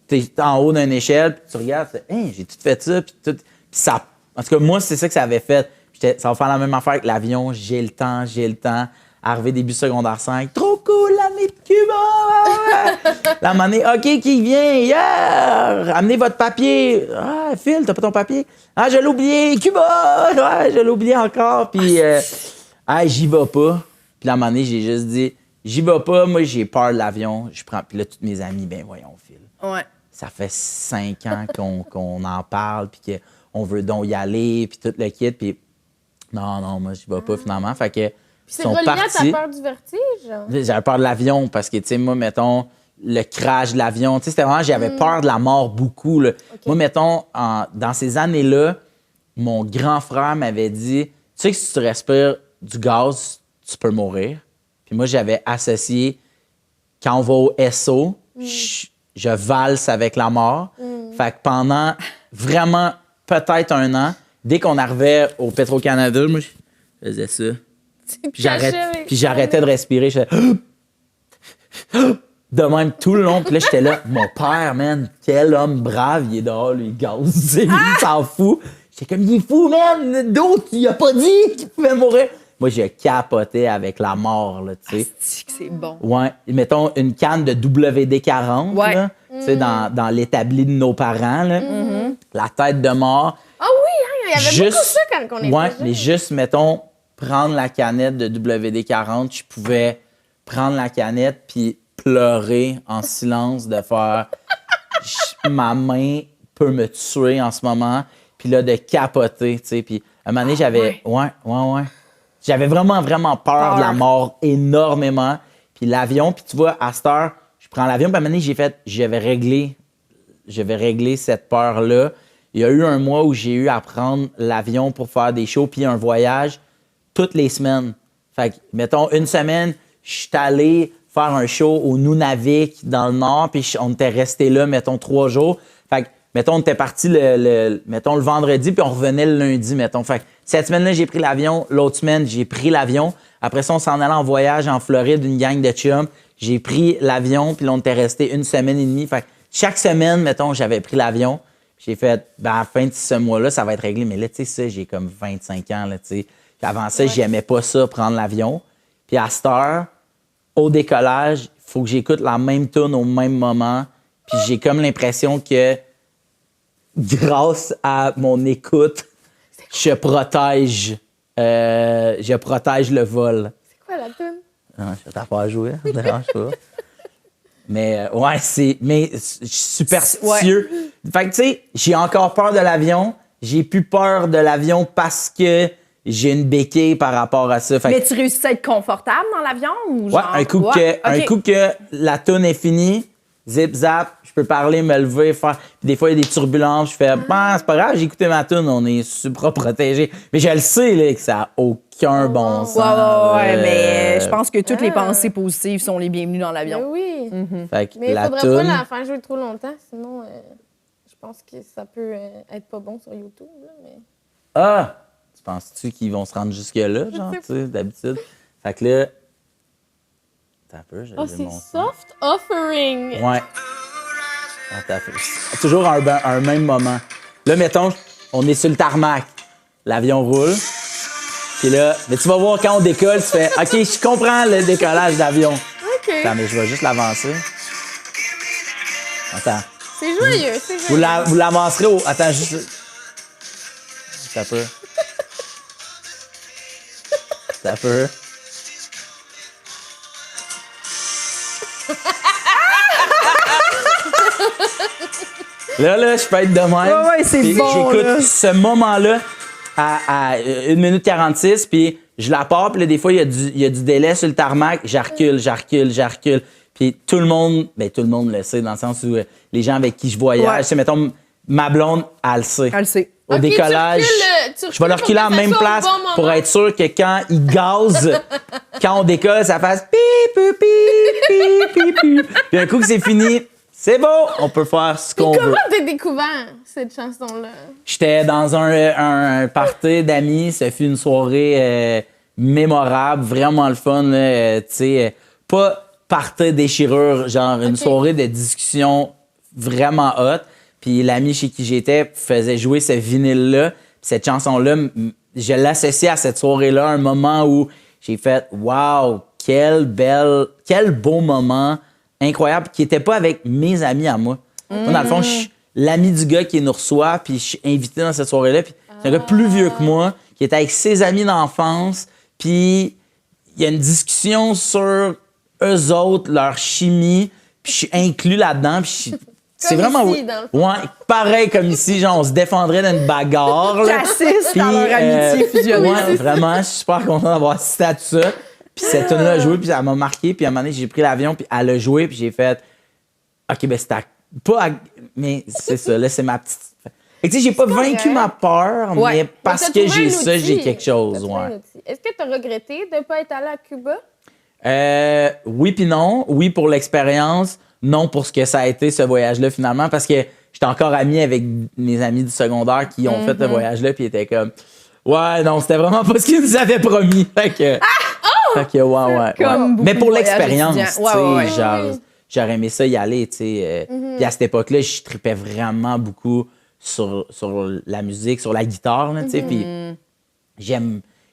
t'es en haut d'une échelle, puis tu regardes, tu fais, hey, j'ai tout fait ça, puis tout. Puis ça. En tout cas, moi, c'est ça que ça avait fait. Ça va faire la même affaire avec l'avion. J'ai le temps. Arrivé début secondaire 5. Trop cool, l'année de Cuba! La monnaie, OK, qui vient? Yeah! Amenez votre papier. Ah, Phil, t'as pas ton papier? Ah, je l'ai oublié. Cuba! Ouais, je l'ai oublié encore. Puis, j'y vais pas. Puis la monnaie, j'ai juste dit, j'y vais pas. Moi, j'ai peur de l'avion. Puis là, tous mes amis, ben voyons, Phil. Ouais. Ça fait 5 ans qu'on en parle, puis qu'on veut donc y aller, puis tout le kit. Puis non, moi, j'y vais pas finalement. Fait que C'est sont relié à partis. ta peur du vertige? J'avais peur de l'avion parce que, tu sais, moi, mettons, le crash de l'avion, tu sais, c'était vraiment, j'avais peur de la mort beaucoup. Là. Moi, mettons, dans ces années-là, mon grand frère m'avait dit, tu sais que si tu respires du gaz, tu peux mourir. Puis moi, j'avais associé, quand on va au SO, je valse avec la mort. Fait que pendant vraiment peut-être 1 an, dès qu'on arrivait au Petro-Canada, moi, je faisais ça. Puis j'arrêtais de respirer. Je faisais de même tout le long. Puis là, j'étais là, mon père, man, quel homme brave, il est dehors, lui, il gaze. Il s'en fout. J'étais comme, il est fou, man. D'autres, il a pas dit qu'il pouvait mourir. Moi, je capotais avec la mort, là, tu sais. C'est bon. Ouais. Mettons une canne de WD-40, Ouais. là, tu sais, dans l'établi de nos parents, là. La tête de mort. Ah oui, hein, il il y avait beaucoup ça quand on était Ouais, jeunes. mais juste, mettons, prendre la canette de WD-40, je pouvais prendre la canette puis pleurer en silence de faire ma main peut me tuer en ce moment, puis là, de capoter, tu sais. Puis à un moment donné, j'avais... Ouais. J'avais vraiment, vraiment peur de la mort énormément. Puis l'avion, puis tu vois, à cette heure, je prends l'avion, puis à un moment donné, j'avais réglé cette peur-là. Il y a eu un mois où j'ai eu à prendre l'avion pour faire des shows, puis un voyage toutes les semaines. Fait que, mettons, une semaine, je suis allé faire un show au Nunavik, dans le Nord, puis on était resté là, mettons, 3 jours. Fait que, mettons, on était parti le vendredi, puis on revenait le lundi, mettons. Fait que cette semaine-là, j'ai pris l'avion. L'autre semaine, j'ai pris l'avion. Après ça, on s'en allait en voyage en Floride, une gang de chums. J'ai pris l'avion, puis là, on était resté 1 semaine et demie. Fait que chaque semaine, mettons, j'avais pris l'avion. J'ai fait, à la fin de ce mois-là, ça va être réglé. Mais là, tu sais, ça, j'ai comme 25 ans, là, tu sais. Puis avant ça, j'aimais pas ça, prendre l'avion. Puis à cette heure, au décollage, il faut que j'écoute la même tune au même moment. Puis j'ai comme l'impression que grâce à mon écoute, je protège le vol. C'est quoi la tune? Non, je t'ai pas à jouer, ça me dérange pas. Mais ouais, je suis superstitieux. Fait que tu sais, j'ai encore peur de l'avion. J'ai plus peur de l'avion parce que j'ai une béquille par rapport à ça. Fait Mais tu réussis à être confortable dans l'avion ou genre? un coup que la toune est finie, zip zap, je peux parler, me lever, faire. Puis des fois il y a des turbulences, je fais c'est pas grave, j'ai écouté ma toune, on est super protégé. Mais je le sais là que ça n'a aucun bon sens. Ouais, mais je pense que toutes les pensées positives sont les bienvenues dans Mais l'avion. oui. Fait que Mais il la faudrait pas toune, la faire jouer trop longtemps, sinon je pense que ça peut être pas bon sur YouTube. Là, mais... tu penses-tu qu'ils vont se rendre jusque-là, genre, sais tu sais, d'habitude? Fait que là, attends un peu, j'ai Oh, c'est mon... Soft Offering. Ouais. Attends un peu. C'est toujours un même moment. Là, mettons, on est sur le tarmac. L'avion roule. Puis là, mais tu vas voir quand on décolle, tu fais OK, je comprends le décollage d'avion. OK. Attends, mais je vais juste l'avancer. Attends. C'est joyeux, c'est joyeux. Vous l'avancerez au. Attends, juste. Attends un peu. Attends un peu. Là, je peux être de même. Ouais, c'est Puis bon, j'écoute là. ce moment-là à 1 minute 46, puis je la pars, puis là, des fois, il y a du délai sur le tarmac, je recule. Puis tout le monde le sait, dans le sens où les gens avec qui je voyage, Ouais. tu sais, mettons, ma blonde, elle le sait. Elle le sait. Au Ok, tu décollage, recules je vais le pour reculer que en ça même soit au place bon moment. pour être sûr que quand il gaze, quand on décolle, ça fasse pip, pip, pip, pip, pip. Puis un coup que c'est fini, c'est bon, on peut faire ce qu'on veut. Comment t'as découvert cette chanson-là? J'étais dans un party d'amis, ça fut une soirée mémorable, vraiment le fun, là, tu sais, pas party déchirure, genre une soirée de discussion vraiment hot. Puis l'ami chez qui j'étais faisait jouer ce vinyle-là. Puis cette chanson-là, je l'associais à cette soirée-là, un moment où j'ai fait « Wow, quel beau moment incroyable » qui n'était pas avec mes amis à moi. Moi, dans le fond, je suis l'ami du gars qui nous reçoit, puis je suis invité dans cette soirée-là. Puis c'est un gars plus vieux que moi, qui était avec ses amis d'enfance. Puis il y a une discussion sur eux autres, leur chimie, puis je suis inclus là-dedans. Puis c'est vraiment... ici, dans le fond. Ouais, pareil comme ici, genre on se défendrait d'une bagarre. Là. J'assiste Puis, à leur amitié fusionnée. Ouais, vraiment, je suis super content d'avoir assisté à tout ça. Puis cette tune-là a joué, puis elle m'a marqué. Puis à un moment donné, j'ai pris l'avion, puis elle a joué, puis j'ai fait... OK, ben c'était pas... Mais c'est ça, là, c'est ma petite... Fait que tu sais, j'ai pas vaincu ma peur, Ouais. mais parce T'as que trouvé j'ai un ça, outil. j'ai quelque chose, T'as trouvé un ouais. outil. Est-ce que tu as regretté de ne pas être allé à Cuba? Oui puis non. Oui pour l'expérience, non pour ce que ça a été, ce voyage-là, finalement, parce que j'étais encore ami avec mes amis du secondaire qui ont fait ce voyage-là, puis ils étaient comme... Ouais, non, c'était vraiment pas ce qu'ils nous avaient promis. Fait que... Fait que, ouais. Comme Mais beaucoup pour de voyages l'expérience, tu sais, étudiants. Ouais. genre, j'aurais aimé ça y aller, tu sais. Puis à cette époque-là, je tripais vraiment beaucoup sur la musique, sur la guitare, là, tu sais. Puis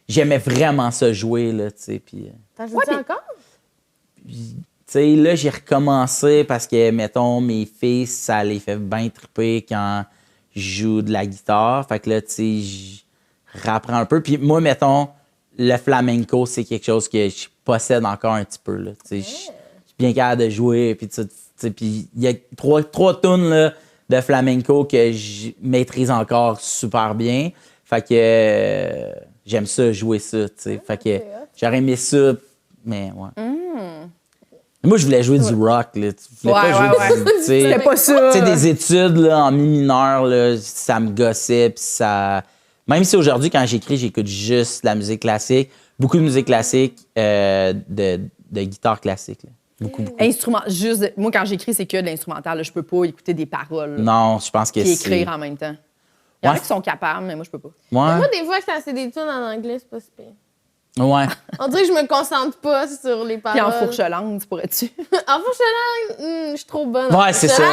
j'aimais vraiment ça jouer, là, tu sais. Puis... T'en joues-tu encore? Tu sais, là, j'ai recommencé parce que, mettons, mes filles, ça les fait bien triper quand joue de la guitare. Fait que là, tu sais, je rapprends un peu. Puis moi, mettons, le flamenco, c'est quelque chose que je possède encore un petit peu, là. Tu sais, je suis bien capable de jouer, puis tu sais, puis il y a trois tunes, là, de flamenco que je maîtrise encore super bien. Fait que j'aime ça, jouer ça, tu sais. Fait que j'aurais aimé ça, mais ouais. Moi, je voulais jouer du rock, là. Je voulais pas jouer du... tu sais, C'était pas ça. Tu sais, des études, là, en mi mineur, là, ça me gossait, puis ça... Même si aujourd'hui, quand j'écris, j'écoute juste de la musique classique, beaucoup de musique classique, de guitare classique, là. Beaucoup. Moi, quand j'écris, c'est que de l'instrumental. Là. Je peux pas écouter des paroles. Non, je pense que Puis c'est... écrire en même temps. Il y en a qui sont capables, mais moi, je peux pas. Ouais. Moi, des fois, quand c'est des tunes en anglais, c'est pas si pire. Ouais. On dirait que je me concentre pas sur les paroles. Puis en fourche-langue, tu pourrais-tu? En fourche-langue, je suis trop bonne. Ouais, c'est ça.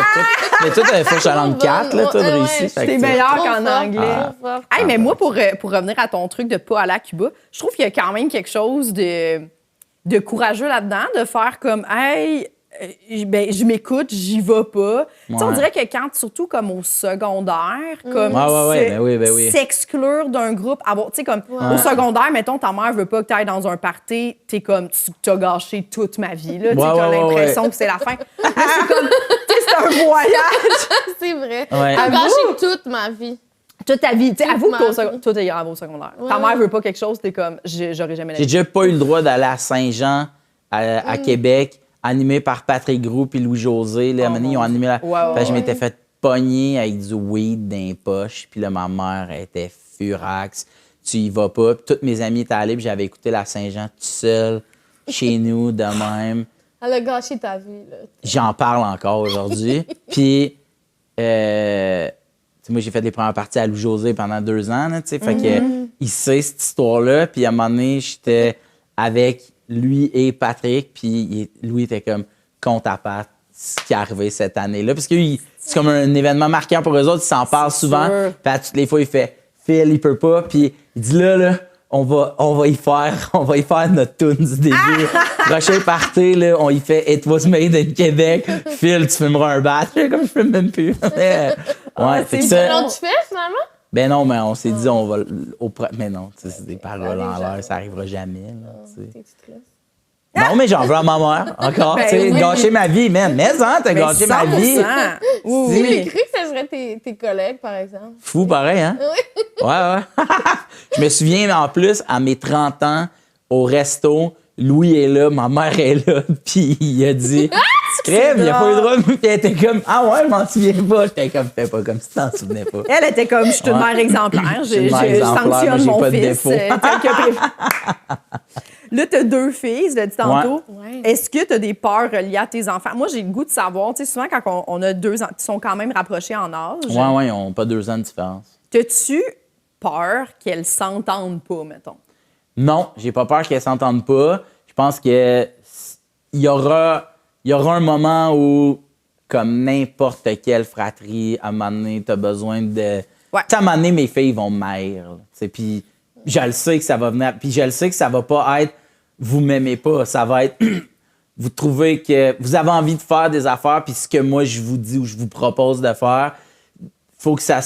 Mais toi, t'avais fourche à langue 4, là, toi, de réussir. T'es meilleur qu'en anglais. Fort. Hey, mais moi, pour revenir à ton truc de pas aller à Cuba, je trouve qu'il y a quand même quelque chose de courageux là-dedans, de faire comme, hey, ben, je m'écoute, j'y vais pas. Tu sais, on dirait que quand, surtout comme au secondaire, comme s'exclure d'un groupe, tu sais, comme au secondaire, mettons, ta mère veut pas que tu ailles dans un party, t'es comme, tu as gâché toute ma vie, là. Tu as l'impression que c'est la fin. Là, c'est comme, tu sais, c'est un voyage. C'est vrai. Ouais. J'ai gâché toute ma vie. Toute ta vie. Tu sais, avoue ma que toi, t'es grave au secondaire. Ta mère veut pas quelque chose, t'es comme, j'aurais jamais la J'ai déjà pas eu le droit d'aller à Saint-Jean, à Québec, animé par Patrick Groux et Louis-José. Là, ils ont animé la... Fait que je m'étais fait pogner avec du weed dans les poches. Puis là, ma mère était furax. Tu y vas pas. Puis toutes mes amis étaient allés, puis j'avais écouté la Saint-Jean tout seul, chez nous, de même. Elle a gâché ta vie, là. J'en parle encore aujourd'hui. Puis, moi, j'ai fait les premières parties à Louis-José pendant 2 ans, tu sais. Fait que, il sait cette histoire-là. Puis, à un moment donné, j'étais avec lui et Patrick. Puis, Louis était comme, compte à Pat, ce qui est arrivé cette année-là. Parce que c'est comme un événement marquant pour eux autres. Ils s'en parlent souvent. Puis, toutes les fois, il fait, Phil, il peut pas. Puis, il dit là, on va y faire notre tune du début. Prochain party, là, on y fait It Was Made in Québec. Phil, tu filmeras un batch. Comme je filme même plus. Ouais, C'est ça. Tu fais, finalement? Ben non, mais on s'est dit, on va... Mais non, c'est des paroles en l'air, ça arrivera jamais. Là, non, mais j'en veux à ma mère, encore. Tu sais, gâcher ma vie, man. Mais t'as gâché ma vie. Oui. J'ai cru que ça serait tes collègues, par exemple. Fou, pareil, hein? Oui. Ouais. Je me souviens, en plus, à mes 30 ans, au resto, Louis est là, ma mère est là, puis il a dit... Crème, il a pas eu le droit. Puis elle était comme, ah ouais, je m'en souviens pas. J'étais comme, fais pas comme si t'en souvenais pas. Elle était comme, je suis une mère exemplaire. Je sanctionne mon fils. Là, t'as 2 filles, je l'ai dit tantôt. Ouais. Est-ce que t'as des peurs liées à tes enfants? Moi, j'ai le goût de savoir, tu sais, souvent quand on a 2 ans, qui sont quand même rapprochés en âge. Ouais, ils n'ont pas 2 ans de différence. T'as-tu peur qu'elles s'entendent pas, mettons? Non, j'ai pas peur qu'elles s'entendent pas. Je pense que il y aura un moment où, comme n'importe quelle fratrie, à un moment donné, t'as besoin de... Ouais. À un moment donné, mes filles vont m'haïr. Puis je le sais que ça va venir. Puis je le sais que ça va pas être « vous m'aimez pas ». Ça va être « vous trouvez que vous avez envie de faire des affaires, puis ce que moi je vous dis ou je vous propose de faire, faut que ça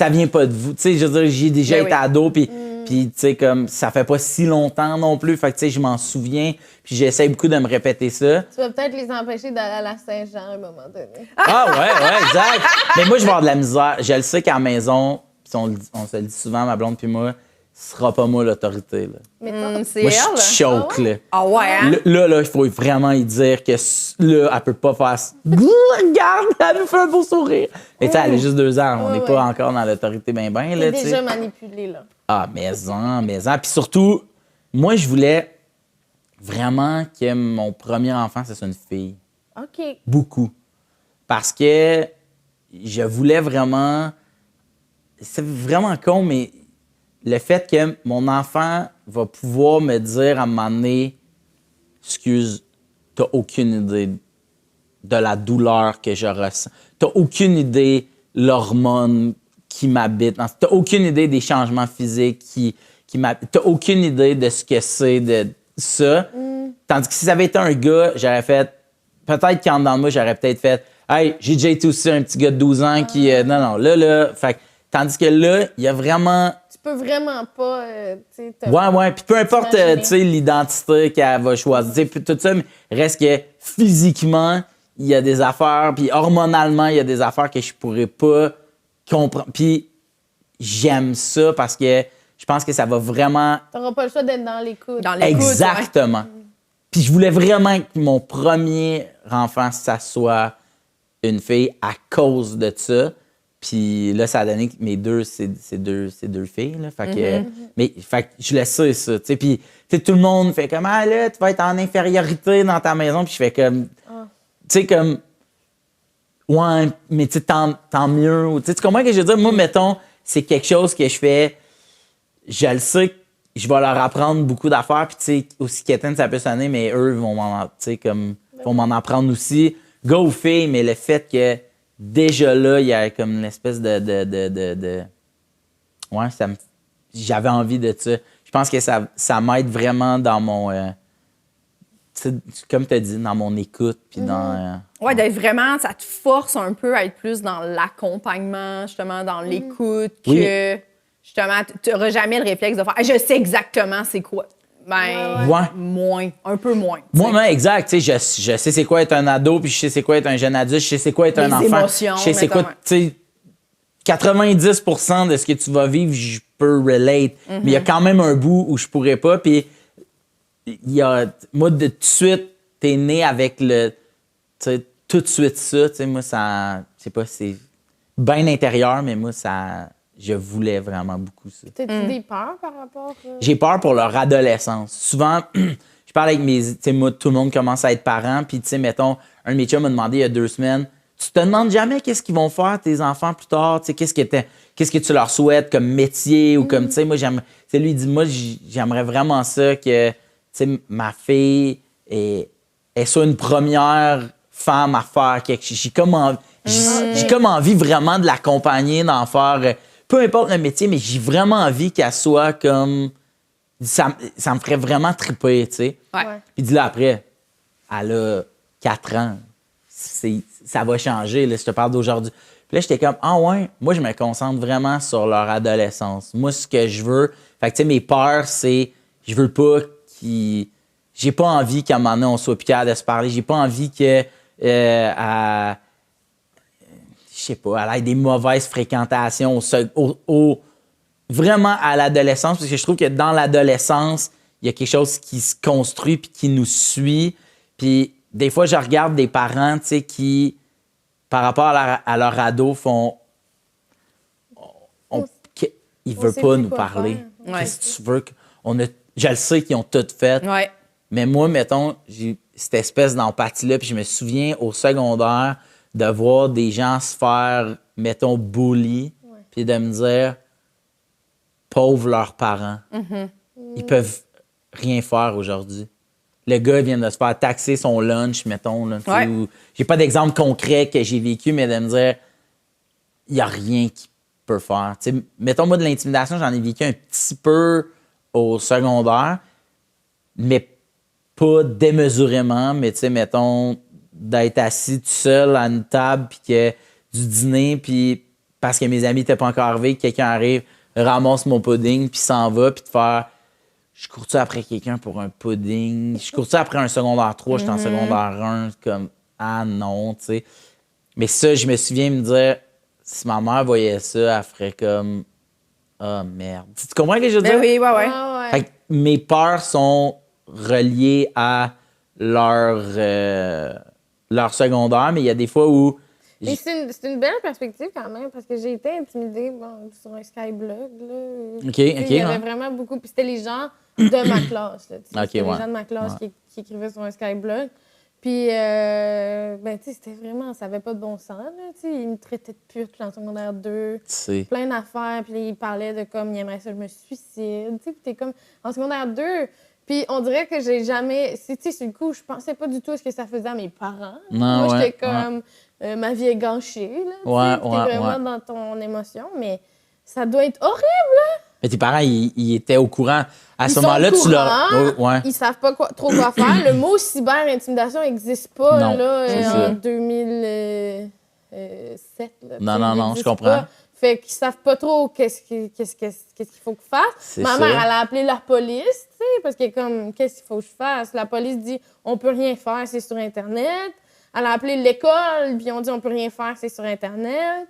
vient pas de vous. » Tu sais, je veux dire, j'ai déjà été ado, puis tu sais, comme, ça fait pas si longtemps non plus. Fait que, tu sais, je m'en souviens. Puis j'essaie beaucoup de me répéter ça. Tu vas peut-être les empêcher d'aller à la Saint-Jean à un moment donné. Ah ouais, exact. Mais moi, je vais avoir de la misère. Je le sais qu'à la maison, puis on se le dit souvent, ma blonde puis moi, ce sera pas moi l'autorité. Là. C'est Moi, elle? je suis choke, là. Ah ouais, hein? Là, il faut vraiment y dire que là, elle peut pas faire ça. Regarde, elle nous fait un beau sourire. Mais tu sais, elle a juste 2 ans. On n'est pas encore dans l'autorité ben. Elle est déjà manipulée, là. Ah, maison. Puis surtout, moi, je voulais vraiment que mon premier enfant, ce soit une fille. OK. Beaucoup. Parce que je voulais vraiment... C'est vraiment con, mais le fait que mon enfant va pouvoir me dire à un moment donné, excuse, t'as aucune idée de la douleur que je ressens. T'as aucune idée l'hormone qui m'habite. T'as aucune idée des changements physiques qui m'habitent. T'as aucune idée de ce que c'est de ça. Tandis que si ça avait été un gars, j'aurais fait... Peut-être qu'en dedans de moi, j'aurais peut-être fait Hey, j'ai déjà été aussi un petit gars de 12 ans qui. Non, là. Fait que, tandis que là, il y a vraiment. Tu peux vraiment pas, tu sais, Ouais. Puis peu importe, t'imaginer. tu sais, l'identité qu'elle va choisir, tu sais, puis tout ça, mais reste que physiquement, il y a des affaires, puis hormonalement, il y a des affaires que je pourrais pas comprendre. Puis j'aime ça parce que je pense que ça va vraiment. T'auras pas le choix d'être dans l'écoute. Dans l'écoute, ouais. Exactement. Puis je voulais vraiment que mon premier enfant, ça soit une fille à cause de ça. Puis là, ça a donné que mes deux, c'est deux filles. Là. Fait que, fait que je le sais, ça. Tu sais, puis tout le monde fait comme, ah là, tu vas être en infériorité dans ta maison. Puis je fais comme, tu sais, comme, ouais, mais tu sais, tant mieux. Tu sais, tu comprends ce que je veux dire? Moi, mettons, c'est quelque chose que je fais, je le sais que je vais leur apprendre beaucoup d'affaires. Puis tu sais, aussi qu'Étienne, ça peut sonner, mais eux vont m'en apprendre aussi. Gars ou filles, mais le fait que déjà là, il y a comme une espèce de... Ouais, j'avais envie de ça. Je pense que ça m'aide vraiment dans mon... comme tu as dit, dans mon écoute. Puis dans... Ouais, d'être vraiment, ça te force un peu à être plus dans l'accompagnement, justement, dans l'écoute, que justement, tu n'auras jamais le réflexe de faire je sais exactement c'est quoi. Ben, Ouais. moins, un peu moins. Moi, exact. Tu sais, je sais c'est quoi être un ado, puis je sais c'est quoi être un jeune adulte, je sais c'est quoi être un Les enfant. émotions, Je sais c'est quoi, mettons, tu sais, 90% de ce que tu vas vivre, je peux relate. Mais il y a quand même un bout où je pourrais pas. Puis, moi, de tout de suite, t'es né avec le, tu sais, tout de suite ça. Tu sais, moi, ça, je sais pas, c'est bien intérieur, mais moi, ça, je voulais vraiment beaucoup ça. T'as-tu des peurs par rapport J'ai peur pour leur adolescence. Souvent, je parle avec mes... Tu sais, moi, tout le monde commence à être parent. Puis, tu sais, mettons, un de mes chums m'a demandé il y a 2 semaines, tu te demandes jamais qu'est-ce qu'ils vont faire, tes enfants, plus tard? Tu sais, qu'est-ce que tu leur souhaites comme métier ou comme, tu sais, moi, j'aime... Tu sais, lui, il dit, moi, j'aimerais vraiment ça que, tu sais, ma fille elle soit une première femme à faire quelque chose. J'ai comme envie vraiment de l'accompagner, d'en faire... peu importe le métier, mais j'ai vraiment envie qu'elle soit comme... Ça me ferait vraiment triper, tu sais. Ouais. Puis dis là, après, elle a 4 ans. Ça va changer, là, je te parle d'aujourd'hui. Puis là, j'étais comme, ah ouais, moi, je me concentre vraiment sur leur adolescence. Moi, ce que je veux... Fait que, tu sais, mes peurs, c'est... Je veux pas qu'ils... J'ai pas envie qu'à un moment donné, on soit plus capable de se parler. J'ai pas envie que... je sais pas, elle ait des mauvaises fréquentations vraiment à l'adolescence, parce que je trouve que dans l'adolescence, il y a quelque chose qui se construit puis qui nous suit. Puis des fois, je regarde des parents, tu sais, qui, par rapport à leur ado, font... ils ne veulent sait pas plus nous quoi parler. faire. Ouais. Qu'est-ce que tu veux? Je le sais qu'ils ont tout fait. Ouais. Mais moi, mettons, j'ai cette espèce d'empathie-là, puis je me souviens au secondaire de voir des gens se faire, mettons, bully, puis de me dire, pauvres leurs parents. Ils peuvent rien faire aujourd'hui. Le gars vient de se faire taxer son lunch, mettons. Là, Ouais. j'ai pas d'exemple concret que j'ai vécu, mais de me dire, il n'y a rien qu'il peut faire. T'sais, mettons, moi, de l'intimidation, j'en ai vécu un petit peu au secondaire, mais pas démesurément, mais tu sais, mettons, d'être assis tout seul à une table, puis que du dîner, puis parce que mes amis n'étaient pas encore arrivés, quelqu'un arrive, ramasse mon pudding, puis s'en va, puis de faire, je cours-tu après quelqu'un pour un pudding? Je cours-tu après un secondaire 3, j'étais en secondaire 1, comme, ah non, tu sais. Mais ça, je me souviens me dire, si ma mère voyait ça, elle ferait comme, ah merde. Tu comprends ce que je veux dire? Ben oui, ouais. Ah, ouais. Fait que mes peurs sont reliées à leur secondaire, mais il y a des fois où... Mais c'est une belle perspective quand même, parce que j'ai été intimidée sur un Skyblog. Là. OK, Tu sais, OK. il y avait hein. vraiment beaucoup. Puis c'était les gens de ma classe. Là, tu sais. OK, C'était ouais. les gens de ma classe Ouais. qui écrivaient sur un Skyblog. Puis, ben, tu sais, c'était vraiment... Ça avait pas de bon sens, là. Tu sais, ils me traitaient de pute en secondaire 2. C'est... Plein d'affaires. Puis ils parlaient de comme, ils aimeraient ça, je me suicide. Tu sais, puis t'es comme... En secondaire 2... Puis on dirait que j'ai jamais... Tu sais, sur le coup, je pensais pas du tout à ce que ça faisait à mes parents. Non, Moi, ouais, j'étais comme... ma vie est gâchée, là. Tu Ouais, sais, puis ouais, t'es vraiment ouais. dans ton émotion, mais ça doit être horrible, Mais tes parents, ils étaient au courant. À Ils ce sont moment-là, au tu leur. courant, Ouais. Ils savent pas trop quoi faire. Le mot cyber-intimidation n'existe pas Non, là, c'est en ça. 2007. Là, Non, tu sais, non, il non, je existe comprends. pas. Fait qu'ils savent pas trop qu'est-ce qu'il faut qu'ils fassent. C'est Ma ça. mère, elle a appelé la police, tu sais, parce qu'elle est comme, qu'est-ce qu'il faut que je fasse? La police dit, on peut rien faire, c'est sur Internet. Elle a appelé l'école, puis on dit, on peut rien faire, c'est sur Internet.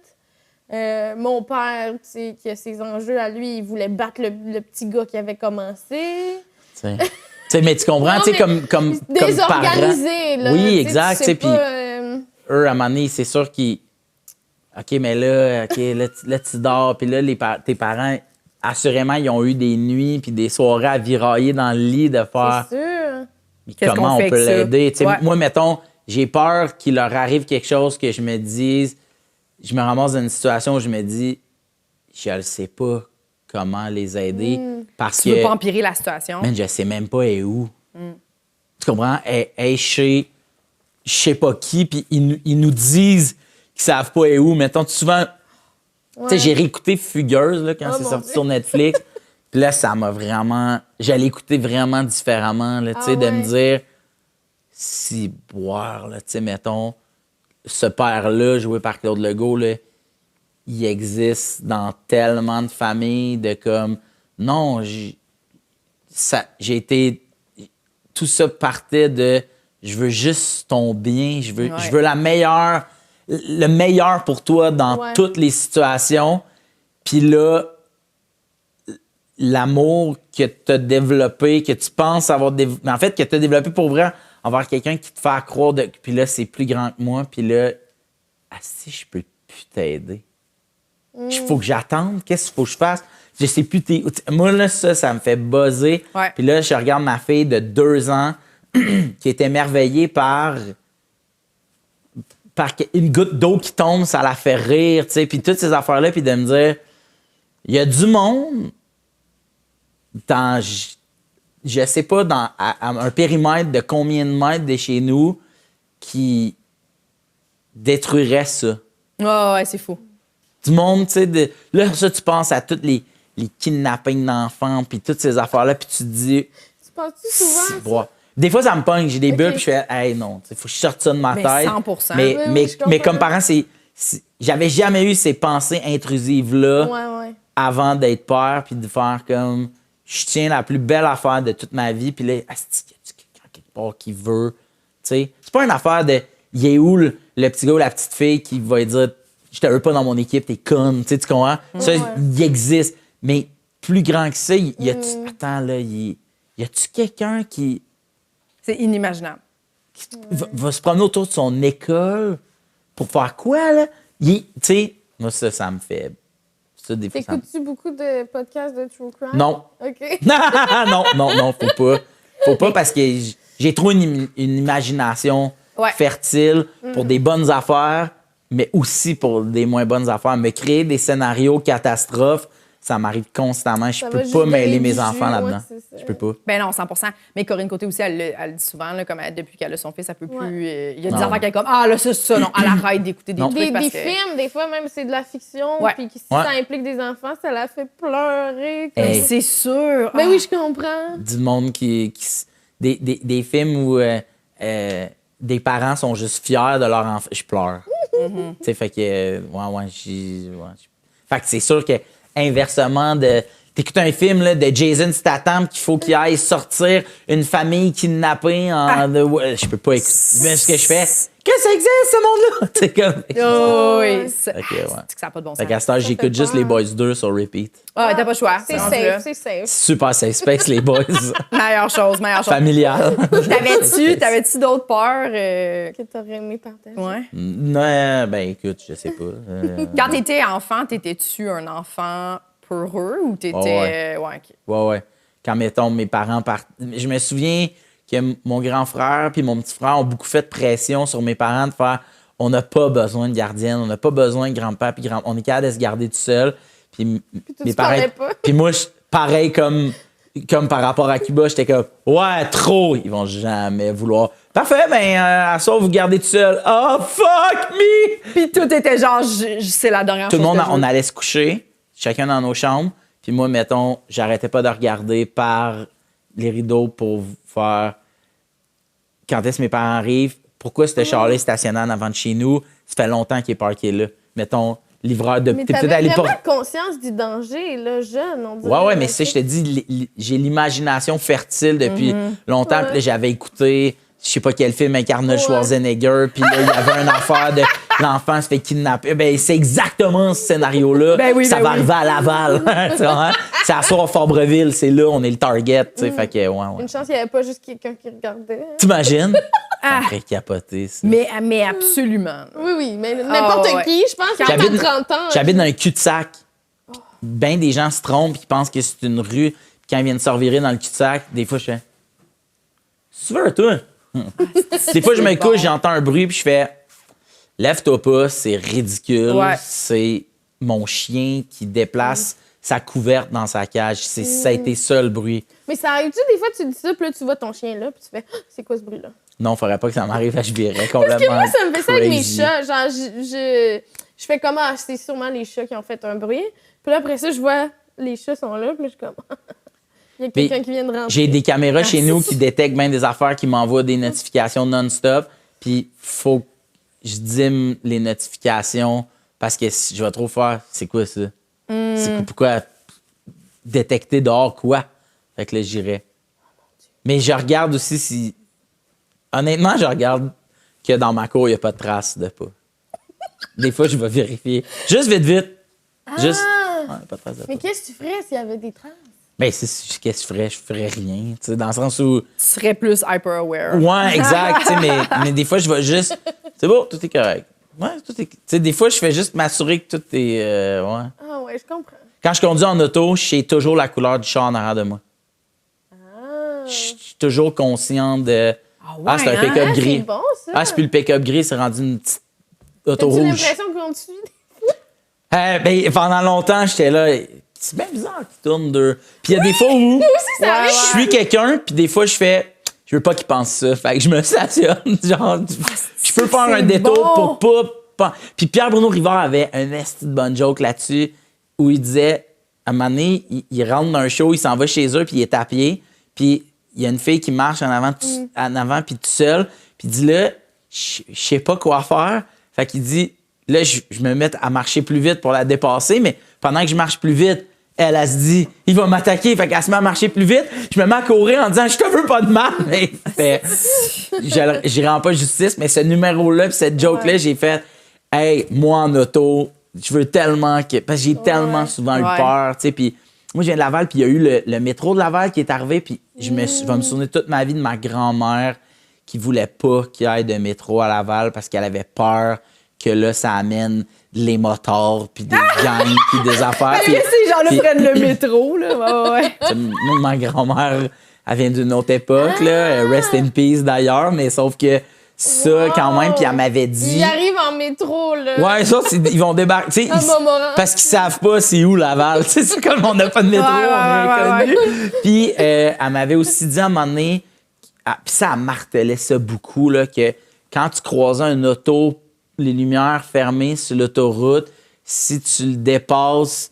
Mon père, tu sais, qui a ses enjeux à lui, il voulait battre le petit gars qui avait commencé. Tu sais, mais tu comprends, Non, tu sais, mais comme désorganisé, parents. là. Oui, Tu sais, exact, tu tu sais, sais puis pas, eux, à un moment donné, c'est sûr qu'ils. OK, mais là, là, tu dors, puis là, tes parents, assurément, ils ont eu des nuits puis des soirées à virailler dans le lit de faire. c'est sûr. Mais Qu'est-ce comment qu'on on fait peut avec ça? l'aider? Tu sais, Ouais. moi, mettons, j'ai peur qu'il leur arrive quelque chose que je me dise, je me ramasse dans une situation où je me dis, je ne sais pas comment les aider parce Tu que veux pas empirer la situation. man, je sais même pas elle est où. Tu comprends? Elle est chez je sais pas qui, puis ils nous disent qu'ils savent pas elle est où. Mettons, souvent, tu sais, j'ai réécouté Fugueuse là, quand Oh, c'est mon sorti Dieu. sur Netflix. Puis là, ça m'a vraiment. J'allais écouter vraiment différemment, là, tu sais, Ah de me ouais. dire, si boire, là, tu sais, mettons, ce père-là, joué par Claude Legault, là, il existe dans tellement de familles de comme, non, j'ai été. Tout ça partait de, je veux juste ton bien, je veux Ouais. le meilleur pour toi dans Ouais. toutes les situations. Puis là, l'amour que tu as développé, que tu penses avoir développé, mais en fait, que tu as développé pour vrai envers quelqu'un qui te fait croire, puis là, c'est plus grand que moi, puis là, si je peux plus t'aider. Il faut que j'attende, qu'est-ce qu'il faut que je fasse? Je sais plus, moi, là, ça me fait buzzer. Ouais. Puis là, je regarde ma fille de 2 ans qui est émerveillée par une goutte d'eau qui tombe, ça la fait rire, tu sais, puis toutes ces affaires-là, puis de me dire, il y a du monde dans, je sais pas, à un périmètre de combien de mètres de chez nous qui détruirait ça. Ouais, c'est fou. Du monde, tu sais, là, ça, tu penses à tous les kidnappings d'enfants, puis toutes ces affaires-là, puis tu te dis, Tu penses-tu souvent? Bon. Des fois, ça me pogne, j'ai des Ok. bulles, puis je fais, hey, non, il faut que je sorte ça de ma Mais tête. 100%. Mais, Oui, oui, mais, je comprends. mais comme parent, j'avais jamais eu ces pensées intrusives-là Ouais. avant d'être père, puis de faire comme, je tiens la plus belle affaire de toute ma vie, puis là, asti, y a-tu quelqu'un quelque part qui veut, tu sais? C'est pas une affaire de, il est où le petit gars ou la petite fille qui va lui dire, je te veux pas dans mon équipe, t'es conne, tu comprends? Ça, il existe. Mais plus grand que ça, y a-tu, attends, là, y a-tu quelqu'un qui C'est inimaginable. va se promener autour de son école pour faire quoi, là? Tu sais, moi, ça me fait. Ça, des fois, ça me- T'écoutes-tu beaucoup de podcasts de True Crime? Non. OK. non, faut pas. Faut pas parce que j'ai trop une imagination Ouais. fertile pour des bonnes affaires, mais aussi pour des moins bonnes affaires. Me créer des scénarios catastrophes, ça m'arrive constamment. Je Ça peux va pas juste mêler donner mes du enfants jus, là-dedans. ouais, c'est ça. Je peux pas. Ben non, 100%. Mais Corinne Côté aussi, elle dit souvent, là, comme depuis qu'elle a son fils, elle peut Ouais. plus. Il y a des Non. enfants qui sont comme, ah là, ça, non, elle arrête d'écouter des Non. trucs Des parce que... films, des fois, même, c'est de la fiction. Ouais. Puis si Ouais. ça implique des enfants, ça la fait pleurer. comme- Hey. C'est sûr. Mais Ah. oui, je comprends. Du monde des films où des parents sont juste fiers de leur enfant. Je pleure. Tu sais, fait que, fait que c'est sûr que, inversement, t'écoutes un film là, de Jason Statham qu'il faut qu'il aille sortir une famille kidnappée je peux pas écouter. Mais ce que je fais, que ça existe, ce monde-là! C'est comme. Oh, oui. Ok, ouais. C'est que ça n'a pas de bon sens. Fait qu'à ce temps, j'écoute fait juste peur. les Boys 2 sur repeat. Ah, t'as pas le choix. C'est rendu là. safe, c'est safe. Super safe space, les boys. Meilleure chose. Familial. T'avais-tu d'autres peurs? Que t'aurais aimé partager. Ouais. Non, ben écoute, je sais pas. Quand t'étais enfant, t'étais-tu un enfant peureux ou t'étais... Ouais. ouais, OK. Ouais. Quand, mettons, mes parents partent. Je me souviens que mon grand frère puis mon petit frère ont beaucoup fait de pression sur mes parents de faire on n'a pas besoin de gardienne, on n'a pas besoin de grand-père puis on est capable de se garder tout seul. Puis toi, tu parlais pas. Puis moi, pareil comme par rapport à Cuba, j'étais comme ouais, trop, ils vont jamais vouloir. Parfait, ben à soir, vous gardez tout seul. Oh, fuck me! Puis tout était genre, c'est la dernière Tout le chose monde, que je veux. on allait se coucher, chacun dans nos chambres. Puis moi, mettons, j'arrêtais pas de regarder par les rideaux pour faire quand est-ce que mes parents arrivent, pourquoi ce char-là est stationné en avant de chez nous, ça fait longtemps qu'il est parqué là. Mettons, livreur de... Mais t'avais vraiment conscience du danger, là, jeune, on dirait. Ouais, mais ça, je te dis, j'ai l'imagination fertile depuis longtemps. Puis là, j'avais écouté, je sais pas quel film avec Arnold Schwarzenegger, puis là, il y avait une affaire de l'enfant se fait kidnapper. Ben, c'est exactement ce scénario-là. Ça va arriver à Laval. Tu vois, hein? C'est à soir à Fabreville, c'est là, on est le target. Tu sais, fait que, ouais. Une chance qu'il n'y avait pas juste quelqu'un qui regardait. T'imagines? Ça ferait capoter, ça. Mais absolument. Oui, mais n'importe qui, je pense, quand t'as 30 ans. J'habite dans un cul-de-sac. Ben des gens se trompent, ils pensent que c'est une rue. Puis quand ils viennent se revirer dans le cul-de-sac, des fois, je fais... Tu veux, toi? Des fois, je me couche, j'entends un bruit, puis je fais... Lève-toi pas, c'est ridicule. Ouais. C'est mon chien qui déplace sa couverte dans sa cage. Ça a été ça, le bruit. Mais ça arrive-tu, des fois, tu dis ça, puis là, tu vois ton chien là, puis tu fais « C'est quoi ce bruit-là? » Non, faudrait pas que ça m'arrive, je virais complètement. Parce que moi, ça me fait ça avec mes crazy. chats. Genre, je fais comme, ah, c'est sûrement les chats qui ont fait un bruit. Puis là, après ça, je vois, les chats sont là, puis là, je suis comme, il y a quelqu'un qui vient de rentrer. J'ai des caméras chez nous qui détectent bien des affaires, qui m'envoient des notifications non-stop. Puis, faut que je dîme les notifications parce que je vais trop faire, c'est quoi ça? Pourquoi détecter dehors quoi? Fait que là, j'irais. Mais je regarde aussi si... Honnêtement, je regarde que dans ma cour, il n'y a pas de traces de pas. Des fois, je vais vérifier. Juste vite. Juste. Ouais, pas de traces de pas. Mais qu'est-ce que tu ferais s'il y avait des traces? Ben, qu'est-ce que je ferais? Je ferais rien. Tu sais, dans le sens où. Tu serais plus hyper-aware. Ouais, exact. Tu sais, mais des fois, je vais juste. C'est bon, tout est correct. Ouais, tout est. Tu sais, des fois, je fais juste m'assurer que tout est. Ouais. Ah, ouais, je comprends. Quand je conduis en auto, je sais toujours la couleur du char en arrière de moi. Je suis toujours conscient de. ouais, c'est un hein? pick-up gris. C'est bon, ça. Ah, c'est plus le pick-up gris, c'est rendu une petite auto T'as-tu rouge. l'impression qu'on te suit? Ben, pendant longtemps, j'étais là. C'est bien bizarre qu'il tourne deux. Puis il y a des fois où ça je suis quelqu'un, puis des fois, je fais. Je veux pas qu'il pense ça. Fait que je me stationne. Genre, je peux faire un détour pour pas. Puis Pierre-Bruno Rivard avait un esti de bonne joke là-dessus où il disait, à un moment donné, il rentre dans un show, il s'en va chez eux, puis il est à pied. Puis il y a une fille qui marche en avant, puis tout seul. Puis il dit là, je sais pas quoi faire. Fait qu'il dit, là, je me mets à marcher plus vite pour la dépasser, mais pendant que je marche plus vite, elle se dit, il va m'attaquer. Fait qu'elle se met à marcher plus vite. Je me mets à courir en disant, je te veux pas de mal. Mais j'irai en pas justice, mais ce numéro-là, puis cette joke-là, j'ai fait, hey, moi en auto, je veux tellement que. Parce que j'ai tellement souvent eu peur, tu sais. Puis moi, je viens de Laval, puis il y a eu le métro de Laval qui est arrivé, puis je vais me souvenir toute ma vie de ma grand-mère qui voulait pas qu'il y ait de métro à Laval parce qu'elle avait peur que là, ça amène les motards, puis des gangs, puis des affaires. Parce que ces gens-là prennent le métro, là. Ouais. Moi, ma grand-mère, elle vient d'une autre époque, là. Rest in peace d'ailleurs, mais sauf que ça, quand même, puis elle m'avait dit. Ils arrivent en métro, là. Ouais, ça, ils vont débarquer. Tu sais, parce qu'ils savent pas c'est où Laval. Tu sais, c'est comme on n'a pas de métro, on est connu. Puis elle m'avait aussi dit à un moment donné, puis ça, elle martelait ça beaucoup, là, que quand tu croisais un auto, les lumières fermées sur l'autoroute, si tu le dépasses,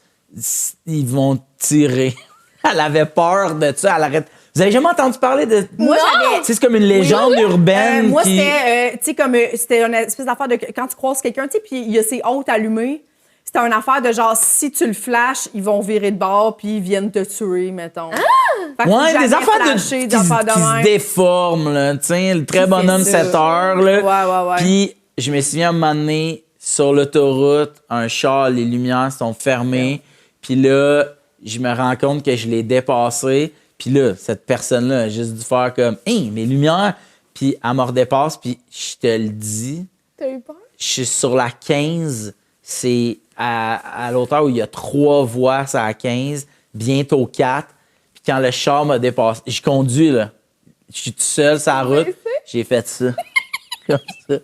ils vont tirer. Elle avait peur de ça. Elle arrête. Vous avez jamais entendu parler de. Moi, j'avais. C'est comme une légende urbaine. Moi, qui... c'était, tu sais, comme, c'était une espèce d'affaire de quand tu croises quelqu'un, tu sais, puis il y a ses hôtes allumées. C'était une affaire de genre, si tu le flashes, ils vont virer de bord puis ils viennent te tuer, mettons. Fait que Ouais, des affaires flashé, qui se déforment, là. Tu sais, le très bonhomme 7 heures, là. Ouais. Puis, je me souviens, à un moment donné, sur l'autoroute, un char, les lumières sont fermées. Puis là, je me rends compte que je l'ai dépassé. Puis là, cette personne-là a juste dû faire comme « Hey, mes lumières! » Puis elle me redépasse, puis je te le dis. T'as eu peur? Je suis sur la 15. C'est à l'auteur où il y a 3 voies, c'est à 15, bientôt 4. Puis quand le char m'a dépassé, je conduis, là. Je suis tout seul sur la route. J'ai fait ça. Comme ça.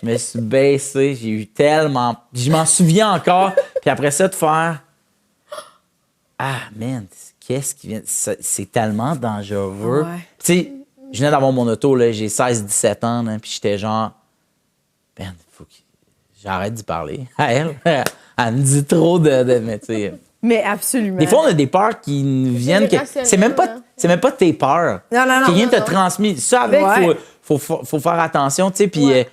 Je me suis baissé. J'ai eu tellement... Je m'en souviens encore. Puis après ça, de faire... Ah, man, qu'est-ce qui vient... C'est tellement dangereux. Ouais. Tu sais, je venais d'avoir mon auto, là. J'ai 16-17 ans, là, puis j'étais genre... Faut que j'arrête d'y parler. À elle. Elle me dit trop de mais tu sais... Mais absolument. Des fois, on a des peurs qui nous viennent que irrationnel, c'est même pas tes peurs. Non. Quelqu'un t'a transmis. Ça, avec, Ouais. faut faire attention, tu sais. Puis, Ouais.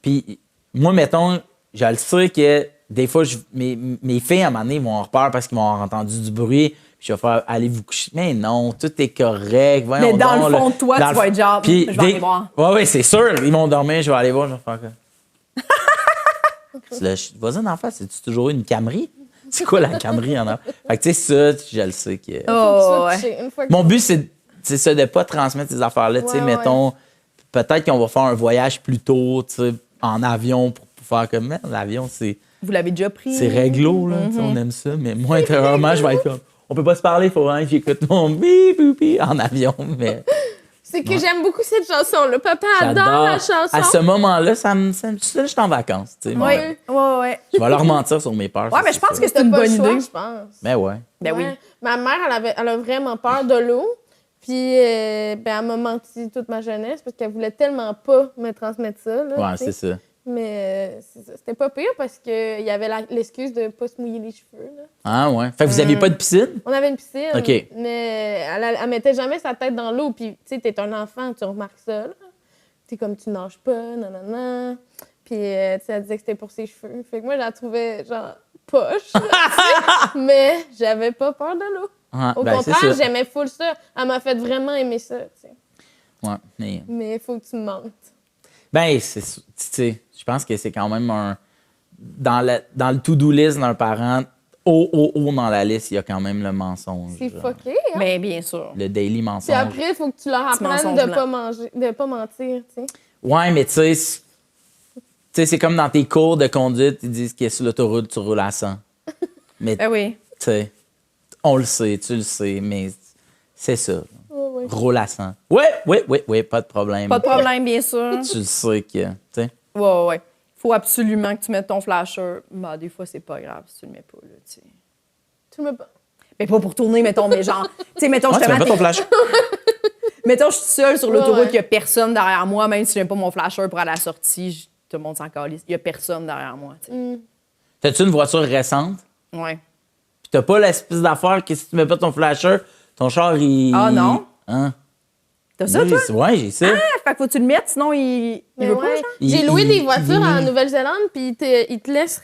puis moi, mettons, je le sais que des fois, mes filles, à un moment donné, vont avoir peur parce qu'ils vont avoir entendu du bruit. Puis je vais faire, allez vous coucher. Mais non, tout est correct. Voyons Mais dans donc, le fond de toi, dans tu le- vas être genre, Puis je vais aller voir. Oui, c'est sûr. Ils vont dormir, je vais aller voir, je vais faire quoi. Vas-y, en face, c'est-tu toujours une Camry? C'est quoi la Camry en avant? Fait que tu sais, ça, je le sais que. Oh, ouais. Une fois que Mon but, c'est ça, de pas transmettre ces affaires-là. Tu sais, Ouais, mettons, peut-être qu'on va faire un voyage plus tôt, tu sais, en avion pour faire comme, man, l'avion, c'est Vous l'avez déjà pris? réglo, là. Tu sais, on aime ça. Mais moi, intérieurement, je vais être comme, on peut pas se parler, il faut que j'écoute mon bip, bip, bip en avion. Mais C'est que j'aime beaucoup cette chanson-là. Papa adore la chanson. À ce moment-là, je suis en vacances, tu sais. Oui, ouais. Je vais leur mentir sur mes peurs. Ouais, ça, mais je pense sûr. que c'est T'as une pas bonne le choix, idée. je pense. Ben ouais. Ben oui. Ouais. Ma mère, elle a vraiment peur de l'eau. Puis, elle m'a menti toute ma jeunesse parce qu'elle voulait tellement pas me transmettre ça. Là, Ouais, tu sais. c'est ça. Mais c'était pas pire parce qu'il y avait l'excuse de pas se mouiller les cheveux. Là. Ah ouais. Fait que vous aviez pas de piscine? On avait une piscine, OK. mais elle mettait jamais sa tête dans l'eau. Puis, tu sais, t'es un enfant, tu remarques ça. Là. T'es comme, tu nages pas, nanana. Puis, tu sais, elle disait que c'était pour ses cheveux. Fait que moi, je la trouvais, genre, poche. là, tu sais. Mais j'avais pas peur de l'eau. Ah, Au ben, c'est contraire, ça. j'aimais full ça. Elle m'a fait vraiment aimer ça, tu sais. Ouais, mais... Mais il faut que tu me mentes. Ben, tu sais, je pense que c'est quand même un... Dans le to-do list d'un parent, haut dans la liste, il y a quand même le mensonge. C'est genre. fucké, hein? Mais bien sûr. Le daily mensonge. Puis après, il faut que tu leur apprennes mensonge de pas manger, de pas mentir, tu sais. Ouais, mais tu sais, c'est comme dans tes cours de conduite, ils disent que sur l'autoroute, tu roules à 100. Mais, tu Ben oui. sais, on le sait, tu le sais, mais c'est ça. Ouais. Roule à 100. Oui, pas de problème. Pas de problème, bien sûr. Tu le sais que, tu sais. Ouais. Faut absolument que tu mettes ton flasher. Ben, des fois, c'est pas grave si tu le mets pas, là, tu sais. Tu le mets pas. Mais pas pour tourner, mettons, mais genre, tu sais, mettons, Ouais, tu mets justement, pas ton flash. mettons, je suis seule sur l'autoroute, Ouais. il y a personne derrière moi, même si je n'ai pas mon flasher pour aller à la sortie, tout le monde s'en calisse. Il y a personne derrière moi, tu sais. T'as-tu une voiture récente? Ouais. Puis t'as pas l'espèce d'affaire que si tu mets pas ton flasher, ton char, il... Ah, non? Hein? T'as ça, Moi, toi? Ouais, j'ai ça. Ah, fait que faut que tu le mettes, sinon il Mais veut pas, ouais. genre? J'ai loué Il- des voitures il- en Nouvelle-Zélande, puis ils te laissent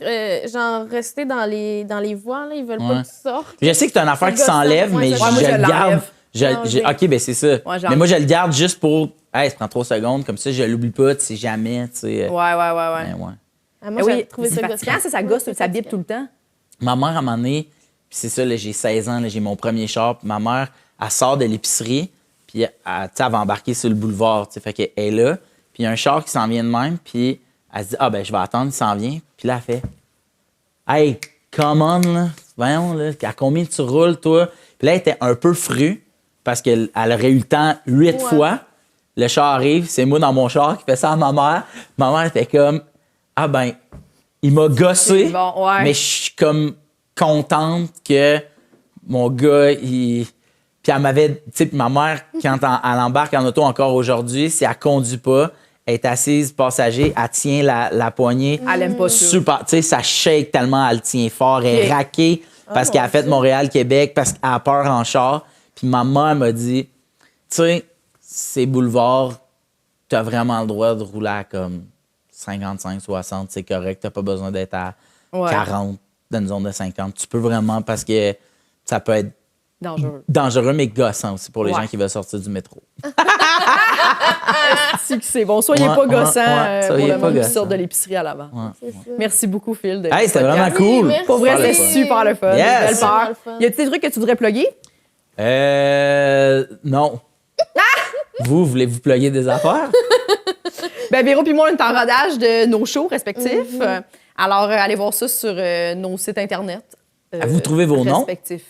genre rester dans les voies, là. Ils veulent Ouais. pas que tu sortes. Je sais que t'as une affaire C'est qui s'enlève, gossant. mais Ouais, je ça, moi, je le garde. l'enlève. OK, ben c'est ça. Ouais, mais j'enlève. moi, je le garde juste pour... Hey, ça prend 3 secondes, comme ça, je l'oublie pas, tu sais jamais, tu sais. Ouais. Ben, ouais. Ah, moi, Eh j'avais oui, trouvé c'est ça fatigant, gossant. ça gosse, Ouais, ça bip fatigant. tout le temps. Ma mère, à un moment donné, puis c'est ça, là, j'ai 16 ans, là, j'ai mon premier char, puis ma mère, elle sort de l'épicerie, puis tu sais, elle va embarquer sur le boulevard, tu sais, fait qu'elle est là, puis il y a un char qui s'en vient de même, puis elle se dit, ah ben je vais attendre, il s'en vient, puis là, elle fait, hey, come on, là, voyons, là, à combien tu roules, toi? Puis là, elle était un peu frue, parce qu'elle aurait eu le temps 8 fois. Le char arrive, c'est moi dans mon char qui fait ça à ma mère. Ma mère était comme, ah ben, il m'a gossé, C'est bon, ouais. mais je suis comme contente que mon gars, il... Puis elle m'avait... Tu sais, puis ma mère, quand elle embarque en auto encore aujourd'hui, si elle conduit pas, elle est assise passager, elle tient la poignée. Elle aime pas ça. Super. Tu sais, ça shake tellement, elle le tient fort. Elle est Ok. raquée parce qu'elle a fait Montréal-Québec, parce qu'elle a peur en char. Puis ma mère m'a dit, tu sais, ces boulevards, t'as vraiment le droit de rouler à comme 55, 60, c'est correct. T'as pas besoin d'être à Ouais. 40 dans une zone de 50. Tu peux vraiment, parce que ça peut être Dangereux. mais gossant aussi pour les Ouais. gens qui veulent sortir du métro. C'est bon. Soyez Ouais, pas ouais, gossant ouais, pour soyez le pas monde qui gossant. sort de l'épicerie à l'avant. C'est ça. Merci beaucoup, Phil. de Hey, c'était ce vraiment podcast. cool. merci. Pour vrai, Super le c'était fun. super le fun. Yes. Belle Vraiment peur. le fun. Y a-t-il des trucs que tu voudrais plugger? Non. Vous, voulez-vous plugger des affaires? Ben, Véro puis moi, on est en rodage de nos shows respectifs. Alors, allez voir ça sur nos sites Internet. Vous trouvez vos noms? Respectifs.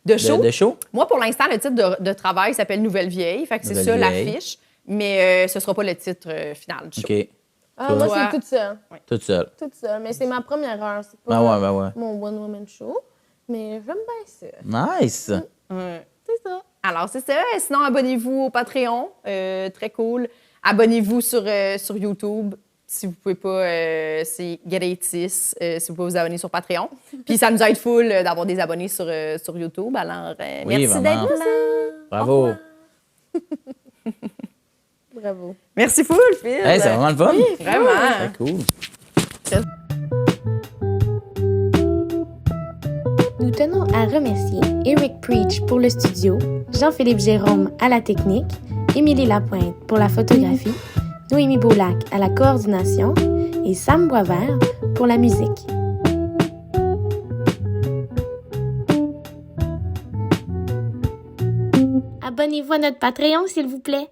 De show? De show? Moi, pour l'instant, le titre de travail s'appelle Nouvelle Vieille. Fait que c'est ça, Nouvelle Vieille. l'affiche. Mais ce sera pas le titre final du show. OK. Ah, moi, Toi? c'est toute seule. Toute seule. Toute seule. Mais c'est ma première heure. C'est pas Ben ouais. mon one-woman show. Mais j'aime bien ça. Nice. Ouais. C'est ça. Alors, c'est ça. Sinon, abonnez-vous au Patreon. Très cool. Abonnez-vous sur YouTube. Si vous pouvez pas, c'est gratis. Si vous pouvez vous abonner sur Patreon. Puis ça nous aide full d'avoir des abonnés sur YouTube. Alors, Oui, merci vraiment. d'être là. Bravo. Bravo. Merci full, Phil. Hey, c'est vraiment le fun. Vraiment. C'est cool. Nous tenons à remercier Eric Preach pour le studio, Jean-Philippe Jérôme à la technique, Émilie Lapointe pour la photographie, Noémie Boulac à la coordination et Sam Boisvert pour la musique. Abonnez-vous à notre Patreon, s'il vous plaît.